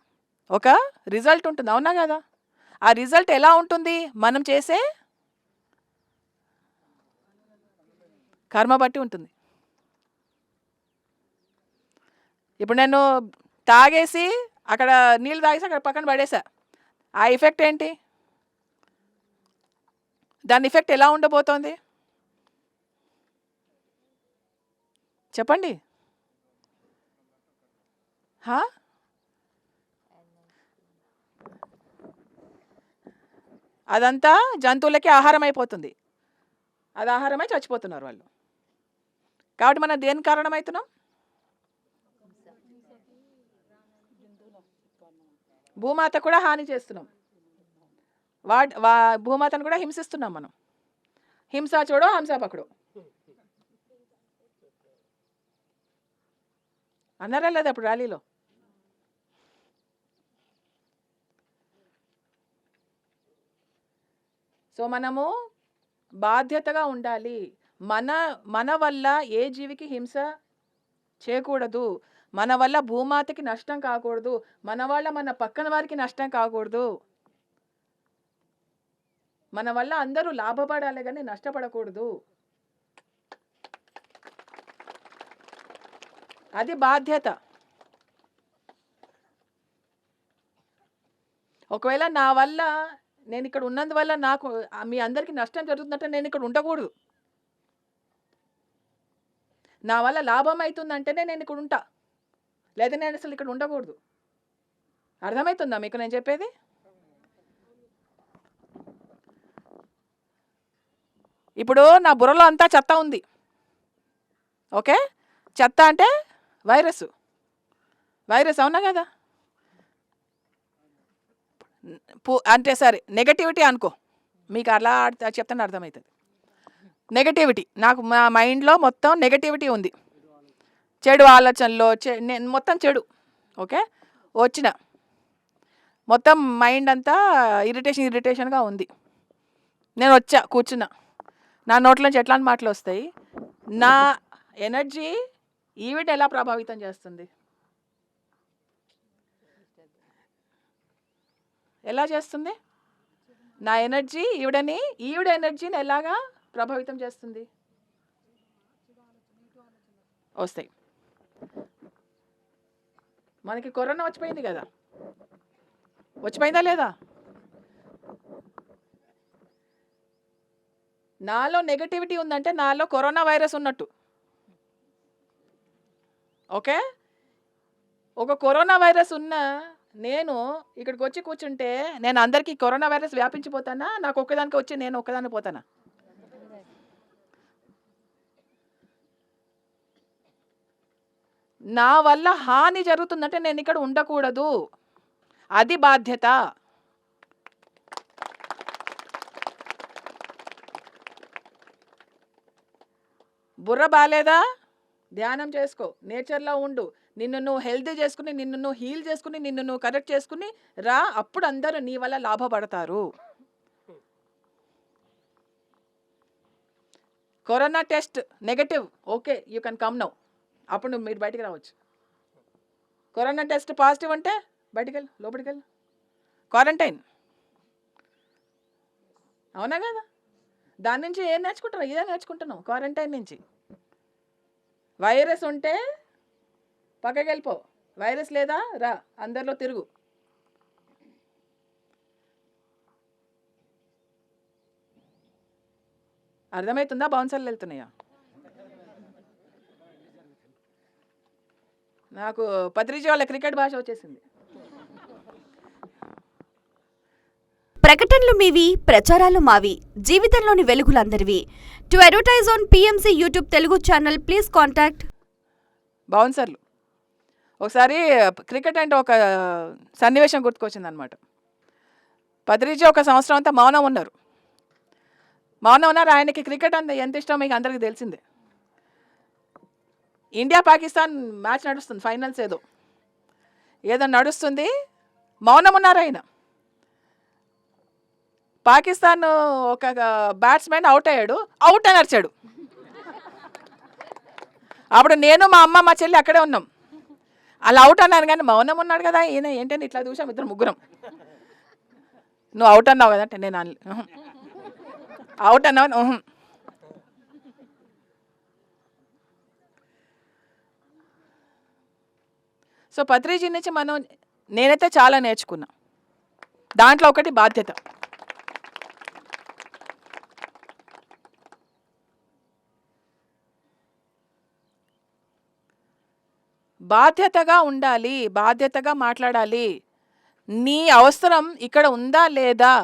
ఒక రిజల్ట్ ఉంటుంది. అవునా కదా? ఆ రిజల్ట్ ఎలా ఉంటుంది? మనం చేసే కర్మ బట్టి ఉంటుంది. ఇప్పుడు నేను తాగేసి అక్కడ నీళ్ళు తాగేసి అక్కడ పక్కన పడేసా, ఆ ఎఫెక్ట్ ఏంటి? దాని ఎఫెక్ట్ ఎలా ఉండబోతోంది చెప్పండి? అదంతా జంతువులకి ఆహారం అయిపోతుంది. అది ఆహారమై చచ్చిపోతున్నారు వాళ్ళు. కాబట్టి మనం దేని కారణమవుతున్నాం? భూమాత కూడా హాని చేస్తున్నాం, భూమాతను కూడా హింసిస్తున్నాం మనం. హింసా చూడో హంసా పకడో అన్నారా లేదా అప్పుడు ర్యాలీలో? సో మనము బాధ్యతగా ఉండాలి. మన వల్ల ఏ జీవికి హింస చేయకూడదు, మన వల్ల భూమాతకి నష్టం కాకూడదు, మన వల్ల మన పక్కన వారికి నష్టం కాకూడదు, మన వల్ల అందరూ లాభపడాలి కానీ నష్టపడకూడదు. అది బాధ్యత. ఒకవేళ నా వల్ల, నేను ఇక్కడ ఉన్నందువల్ల నాకు మీ అందరికీ నష్టం జరుగుతుందంటే నేను ఇక్కడ ఉండకూడదు. నా వల్ల లాభం అవుతుందంటేనే నేను ఇక్కడ ఉంటా, లేదా నేను అసలు ఇక్కడ ఉండకూడదు. అర్థమవుతుందా మీకు నేను చెప్పేది? ఇప్పుడు నా బుర్రలో అంతా చెత్త ఉంది, ఓకే? చెత్త అంటే వైరస్, అవునా కదా? అంటే సరే నెగటివిటీ అనుకో, మీకు అలా చెప్తాను అర్థమవుతుంది. నెగటివిటీ, నాకు మా మైండ్లో మొత్తం నెగటివిటీ ఉంది, చెడు ఆలోచనలో మొత్తం చెడు, ఓకే? మొత్తం మైండ్ అంతా ఇరిటేషన్గా ఉంది. నేను వచ్చా కూర్చున్నా, నా నోట్లోంచి ఎట్లాంటి మాటలు వస్తాయి, నా ఎనర్జీ ఈవిడ ఎలా ప్రభావితం చేస్తుంది, ఎలా చేస్తుంది, నా ఎనర్జీ ఈవిడ ఎనర్జీని ఎలాగా ప్రభావితం చేస్తుంది, వస్తాయి. మనకి కరోనా వచ్చిపోయింది కదా, వచ్చిపోయిందా లేదా? నాలో నెగటివిటీ ఉందంటే నాలో కరోనా వైరస్ ఉన్నట్టు. ఓకే, ఒక కరోనా వైరస్ ఉన్న నేను ఇక్కడికి వచ్చి కూర్చుంటే నేను అందరికీ కరోనా వైరస్ వ్యాపించిపోతానా, నాకు ఒక్కదానికి వచ్చి నేను ఒక్కదాన్ని పోతానా? నా వల్ల హాని జరుగుతుందంటే నేను ఇక్కడ ఉండకూడదు, అది బాధ్యత. బుర్ర బాలేదా, ధ్యానం చేసుకో, నేచర్లో ఉండు, నిన్ను నువ్వు హెల్తీ చేసుకుని, నిన్ను నువ్వు హీల్ చేసుకుని, నిన్ను నువ్వు కరెక్ట్ చేసుకుని రా, అప్పుడు అందరూ నీ వల్ల లాభపడతారు. Corona test negative, okay you can come now, అప్పుడు మీరు బయటికి రావచ్చు. కరోనా టెస్ట్ పాజిటివ్ అంటే బయటికి వెళ్ళి లోపలికి వెళ్ళి క్వారంటైన్, అవునా కదా? దాని నుంచి ఏం నేర్చుకుంటున్నావు? ఇదే నేర్చుకుంటున్నావు క్వారంటైన్ నుంచి. వైరస్ ఉంటే పక్కకి వెళ్ళిపో, వైరస్ లేదా రా, అందరిలో తిరుగు. అర్థమవుతుందా? బౌన్సర్లు వెళ్తున్నాయా? నాకు పత్రిజీ వాళ్ళ క్రికెట్ భాష వచ్చేసింది. ప్రకటనలు మీవి, ప్రచారాలు మావి, జీవితంలోని వెలుగులందరివి. To advertise on PMC YouTube Telugu channel please contact. బౌన్సర్లు. ఒకసారి క్రికెట్ అంటే ఒక సన్నివేశం గుర్తుకొచ్చింది అనమాట. పత్రిజీ ఒక సంవత్సరం అంతా మౌనం ఉన్నారు. ఆయనకి క్రికెట్ అంత ఎంత ఇష్టం మీకు అందరికీ తెలిసిందే. ఇండియా పాకిస్తాన్ మ్యాచ్ నడుస్తుంది, ఫైనల్స్ ఏదో నడుస్తుంది, మౌనం ఉన్నారు ఆయన. పాకిస్తాన్ ఒక బ్యాట్స్మెన్ అవుట్ అయ్యాడు, అవుట్ అని అరిచాడు. అప్పుడు నేను మా అమ్మ మా చెల్లి అక్కడే ఉన్నాం. అలా అవుట్ అన్నాను కానీ మౌనం ఉన్నాడు కదా ఈయన, ఏంటంటే ఇట్లా చూసాం ఇద్దరు ముగ్గురం. నువ్వు అవుట్ అన్నావు కదా అంటే నేను అవుట్ అన్నావు. సో పత్రిజీ నుంచి నేనైతే చాలా నేర్చుకున్నా. దాంట్లో ఒకటి బాధ్యత. బాధ్యతగా ఉండాలి, బాధ్యతగా మాట్లాడాలి. నీ అవసరం ఇక్కడ ఉందా లేదా,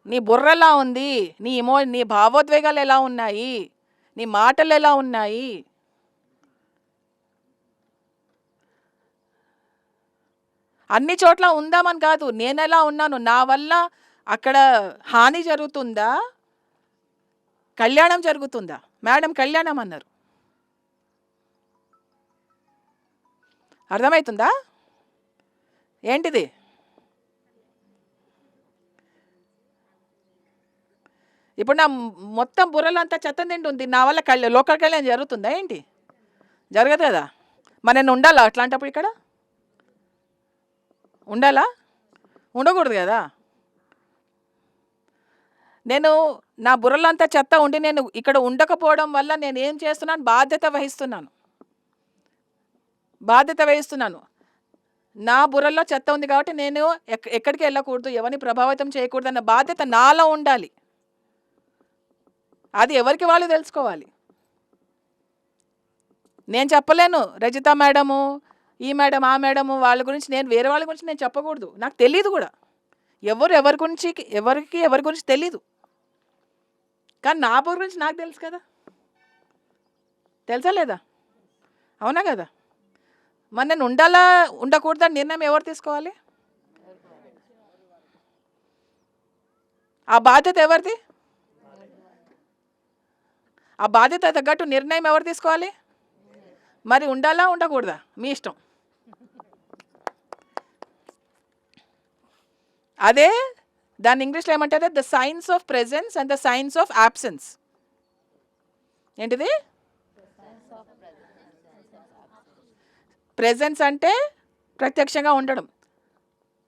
నీ బుర్ర ఎలా ఉంది, నీ భావోద్వేగాలు ఎలా ఉన్నాయి, నీ మాటలు ఎలా ఉన్నాయి, అన్ని చోట్ల ఉందామని కాదు, నేను ఎలా ఉన్నాను, నా వల్ల అక్కడ హాని జరుగుతుందా, కళ్యాణం జరుగుతుందా? మేడం కళ్యాణం అన్నారు, అర్థమవుతుందా? ఏంటిది? ఇప్పుడు నా మొత్తం బుర్రలో అంతా చెత్త నిండి ఉంది, నా వల్ల లోకల్ కళ్యాణం జరుగుతుందా ఏంటి? జరగదు కదా. మరి నేను ఉండాలా అట్లాంటప్పుడు? ఇక్కడ ఉండాలా? ఉండకూడదు కదా. నేను నా బుర్రలో అంతా చెత్త ఉండి నేను ఇక్కడ ఉండకపోవడం వల్ల నేను ఏం చేస్తున్నాను? బాధ్యత వహిస్తున్నాను. నా బుర్రలో చెత్త ఉంది కాబట్టి నేను ఎక్కడికి వెళ్ళకూడదు, ఎవరిని ప్రభావితం చేయకూడదు అన్న బాధ్యత నాలో ఉండాలి. అది ఎవరికి వాళ్ళు తెలుసుకోవాలి. నేను చెప్పలేను రజిత మేడము, ఈ మేడం, ఆ మేడము వాళ్ళ గురించి, నేను వేరే వాళ్ళ గురించి నేను చెప్పకూడదు. నాకు తెలియదు కూడా, ఎవరి గురించి తెలీదు. కానీ నా బుర్ర గురించి నాకు తెలుసు కదా, తెలుసా లేదా? అవునా కదా? మరి నేను ఉండాలా ఉండకూడదని నిర్ణయం ఎవరు తీసుకోవాలి? ఆ బాధ్యత ఎవరిది? ఆ బాధ్యత తగ్గట్టు నిర్ణయం ఎవరు తీసుకోవాలి? మరి ఉండాలా ఉండకూడదా మీ ఇష్టం. అదే దాన్ని ఇంగ్లీష్లో ఏమంటారు? The science of presence and the science of absence. ఏంటిది? ప్రెజెన్స్ అంటే ప్రత్యక్షంగా ఉండడం,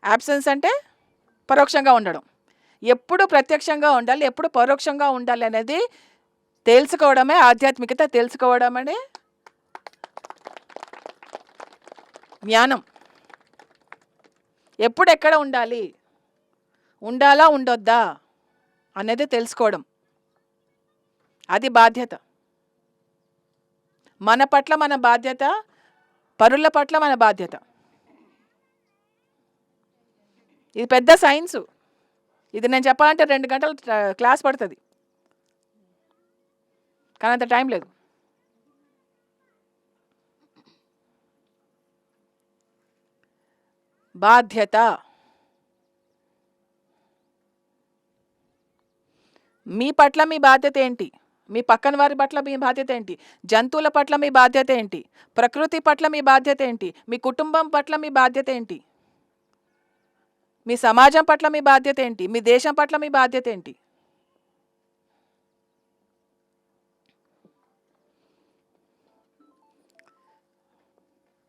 యాబ్సెన్స్ అంటే పరోక్షంగా ఉండడం. ఎప్పుడు ప్రత్యక్షంగా ఉండాలి, ఎప్పుడు పరోక్షంగా ఉండాలి అనేది తెలుసుకోవడమే ఆధ్యాత్మికత, తెలుసుకోవడమే జ్ఞానం. ఎప్పుడు ఎక్కడ ఉండాలి, ఉండాలా ఉండొద్దా అనేది తెలుసుకోవడం, అది బాధ్యత. మన పట్ల మన బాధ్యత, పరుల పట్ల మన బాధ్యత. ఇది పెద్ద సైన్సు. ఇది నేను చెప్పాలంటే 2 గంటలు క్లాస్ పడుతుంది, కానీ అంత టైం లేదు. బాధ్యత. మీ పట్ల మీ బాధ్యత ఏంటి? మీ పక్కన వారి పట్ల మీ బాధ్యత ఏంటి? జంతువుల పట్ల మీ బాధ్యత ఏంటి? ప్రకృతి పట్ల మీ బాధ్యత ఏంటి? మీ కుటుంబం పట్ల మీ బాధ్యత ఏంటి? మీ సమాజం పట్ల మీ బాధ్యత ఏంటి? మీ దేశం పట్ల మీ బాధ్యత ఏంటి?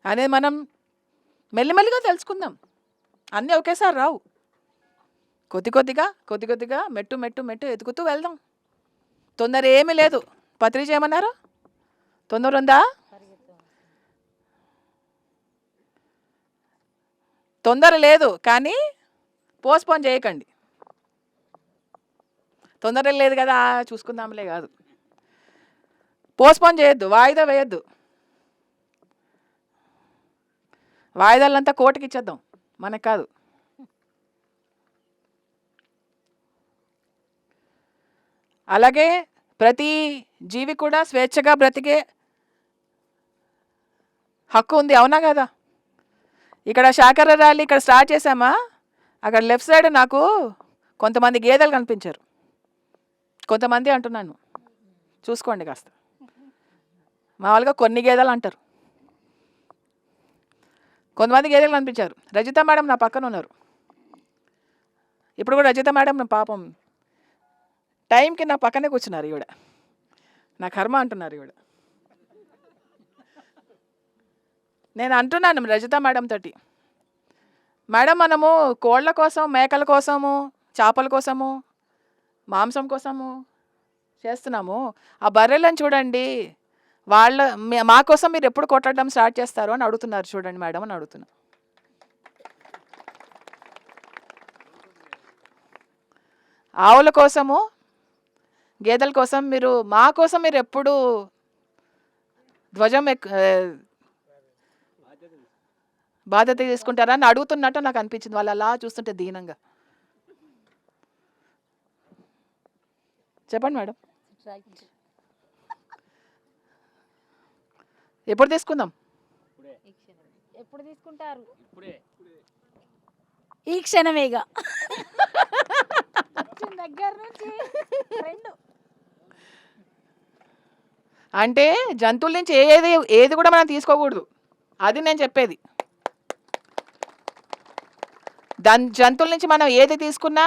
అనేది మనం మెల్లిమెల్లిగా తెలుసుకుందాం. అన్నీ ఒకేసారి రావు. కొద్ది కొద్దిగా మెట్టు ఎదుగుతూ వెళ్దాం. తొందర ఏమీ లేదు. పత్రిక ఏమన్నారు? తొందర ఉందా? తొందర లేదు, కానీ పోస్ట్పోన్ చేయకండి. తొందర లేదు కదా చూసుకుందాంలే కాదు, పోస్ట్పోన్ చేయొద్దు, వాయిదా వేయొద్దు. వాయిదాలంతా కోర్టుకి ఇచ్చేద్దాం, మనకు కాదు. అలాగే ప్రతి జీవి కూడా స్వేచ్ఛగా బ్రతికే హక్కు ఉంది, అవునా కదా? ఇక్కడ శాఖర ర్యాలీ ఇక్కడ స్టార్ట్ చేసామా, అక్కడ లెఫ్ట్ సైడ్ నాకు కొంతమంది గేదెలు కనిపించారు. కొంతమంది అంటున్నాను, చూసుకోండి కాస్త. మామూలుగా కొన్ని గేదెలు అంటారు, కొంతమంది గేదెలు కనిపించారు. రజిత మేడం నా పక్కన ఉన్నారు. ఇప్పుడు కూడా రజిత మేడం నా పాపం టైంకి నా పక్కనే కూర్చున్నారు. ఈవిడ నా కర్మ అంటున్నారు. ఈవిడ నేను అంటున్నాను రజిత మేడం తోటి, మేడం మనము కోళ్ళ కోసం, మేకల కోసము, చేపల కోసము, మాంసం కోసము చేస్తున్నాము. ఆ బర్రెలను చూడండి, మా కోసం మీరు ఎప్పుడు కొట్టడం స్టార్ట్ చేస్తారు అని అడుగుతున్నారు చూడండి మేడం అని అడుగుతున్నా. ఆవుల కోసము, గేదెల కోసం మా కోసం మీరు ఎప్పుడు ధ్వజం బాధ్యత తీసుకుంటారా అని అడుగుతున్నట్టు నాకు అనిపించింది. వాళ్ళు అలా చూస్తుంటే దీనంగా. చెప్పండి మేడం, ఎప్పుడు తీసుకుందాం? ఎప్పుడు తీసుకుంటారు? ఈ క్షణమేగా. దగ్గర నుంచి అంటే జంతువుల నుంచి ఏది కూడా మనం తీసుకోకూడదు, అది నేను చెప్పేది. జంతువుల నుంచి మనం ఏది తీసుకున్నా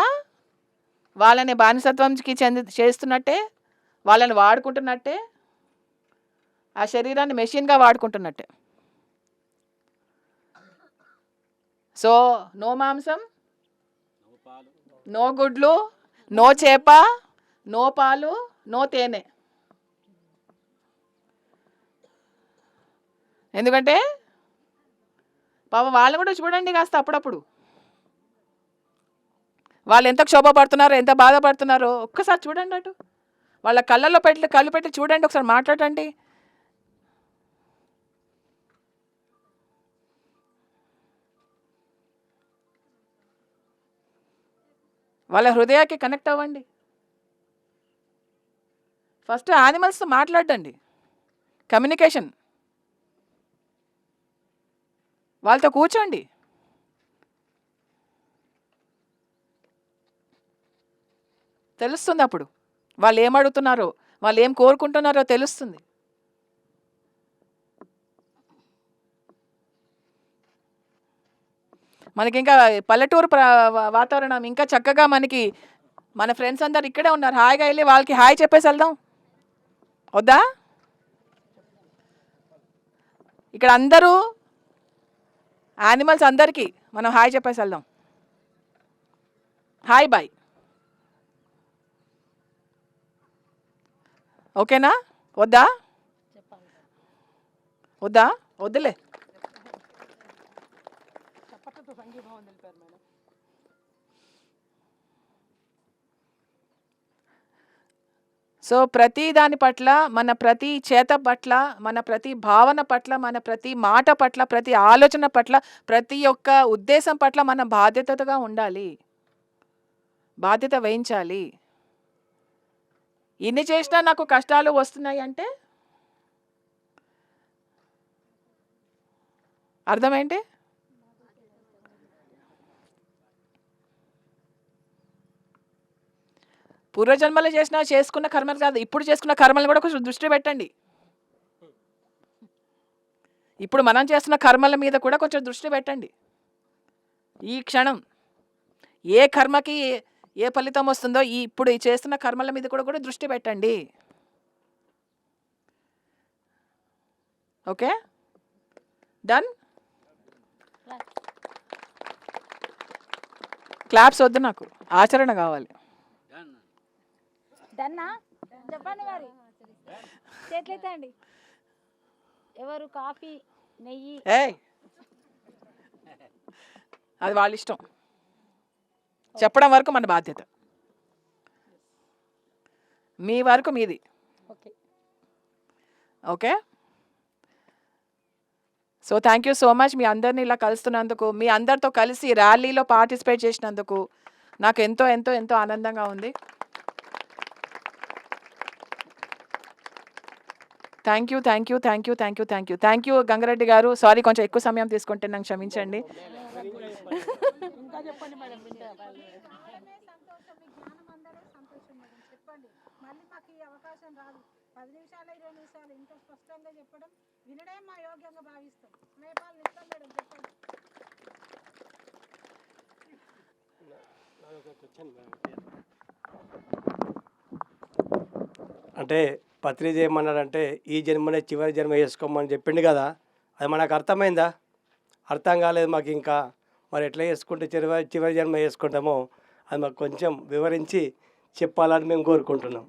వాళ్ళని బానిసత్వంకి చేస్తున్నట్టే, వాళ్ళని వాడుకుంటున్నట్టే, ఆ శరీరాన్ని మెషిన్గా వాడుకుంటున్నట్టే. సో నో మాంసం, నో గుడ్లు, నో చేప, నో పాలు, నో తేనె. ఎందుకంటే పాపం వాళ్ళని కూడా చూడండి కాస్త అప్పుడప్పుడు. వాళ్ళు ఎంత క్షోభపడుతున్నారో, ఎంత బాధపడుతున్నారో ఒక్కసారి చూడండి. అటు వాళ్ళ కళ్ళల్లో కళ్ళు పెట్టి చూడండి, ఒకసారి మాట్లాడండి. వాళ్ళ హృదయానికి కనెక్ట్ అవ్వండి. ఫస్ట్ యానిమల్స్తో మాట్లాడండి, కమ్యూనికేషన్. వాళ్ళతో కూర్చోండి. తెలుస్తుంది అప్పుడు వాళ్ళు ఏం అడుగుతున్నారో, వాళ్ళు ఏం కోరుకుంటున్నారో తెలుస్తుంది. మనకి ఇంకా పల్లెటూరు వాతావరణం ఇంకా చక్కగా మనకి మన ఫ్రెండ్స్ అందరు ఇక్కడే ఉన్నారు. హాయిగా వెళ్ళి వాళ్ళకి హాయ్ చెప్పేసి వెళ్దాం వద్దా? ఇక్కడ అందరూ యానిమల్స్ అందరికీ మనం హాయ్ చెప్పేసి వెళ్దాం. Hi bye. ఓకేనా? వద్దా? వద్దా? వద్దులే. సో ప్రతి దాని పట్ల, మన ప్రతి చేత పట్ల, మన ప్రతి భావన పట్ల, మన ప్రతి మాట పట్ల, ప్రతి ఆలోచన పట్ల, ప్రతి ఒక్క ఉద్దేశం పట్ల మన బాధ్యతగా ఉండాలి, బాధ్యత వహించాలి. ఇన్ని చేసినా నాకు కష్టాలు వస్తున్నాయి అంటే అర్థమేంటి? పూర్వజన్మలో చేసుకున్న కర్మలు కాదు, ఇప్పుడు చేసుకున్న కర్మలు కూడా కొంచెం దృష్టి పెట్టండి. ఇప్పుడు మనం చేస్తున్న కర్మల మీద కూడా కొంచెం దృష్టి పెట్టండి. ఈ క్షణం ఏ కర్మకి ఏ ఫలితం వస్తుందో ఇప్పుడు ఈ చేస్తున్న కర్మల మీద కూడా దృష్టి పెట్టండి. Okay, done. క్లాప్స్ వద్దు, నాకు ఆచరణ కావాలి. డన్నా చెప్పండి మరి, చేతులెత్తండి. ఎవరు కాఫీ నెయ్యి? అది వాళ్ళ ఇష్టం. చెప్పడం వరకు మన బాధ్యత, మీ వరకు మీది. Okay. So thank you so much. మీ అందరినీ ఇలా కలుస్తున్నందుకు, మీ అందరితో కలిసి ర్యాలీలో పార్టిసిపేట్ చేసినందుకు నాకు ఎంతో ఎంతో ఎంతో ఆనందంగా ఉంది. Thank you, thank you, thank you, thank you, thank you, thank you Gangareddy గారు. సారీ కొంచెం ఎక్కువ సమయం తీసుకుంటే నాకు క్షమించండి. అంటే పత్రిక ఏమన్నాడంటే ఈ జన్మనే చివరి జన్మ చేసుకోమని చెప్పిండు కదా, అది మనకు అర్థమైందా? అర్థం కాలేదు మాకు ఇంకా. మరి ఎట్లా చేసుకుంటే చివరి జన్మ చేసుకుంటామో అది మాకు కొంచెం వివరించి చెప్పాలని మేము కోరుకుంటున్నాం.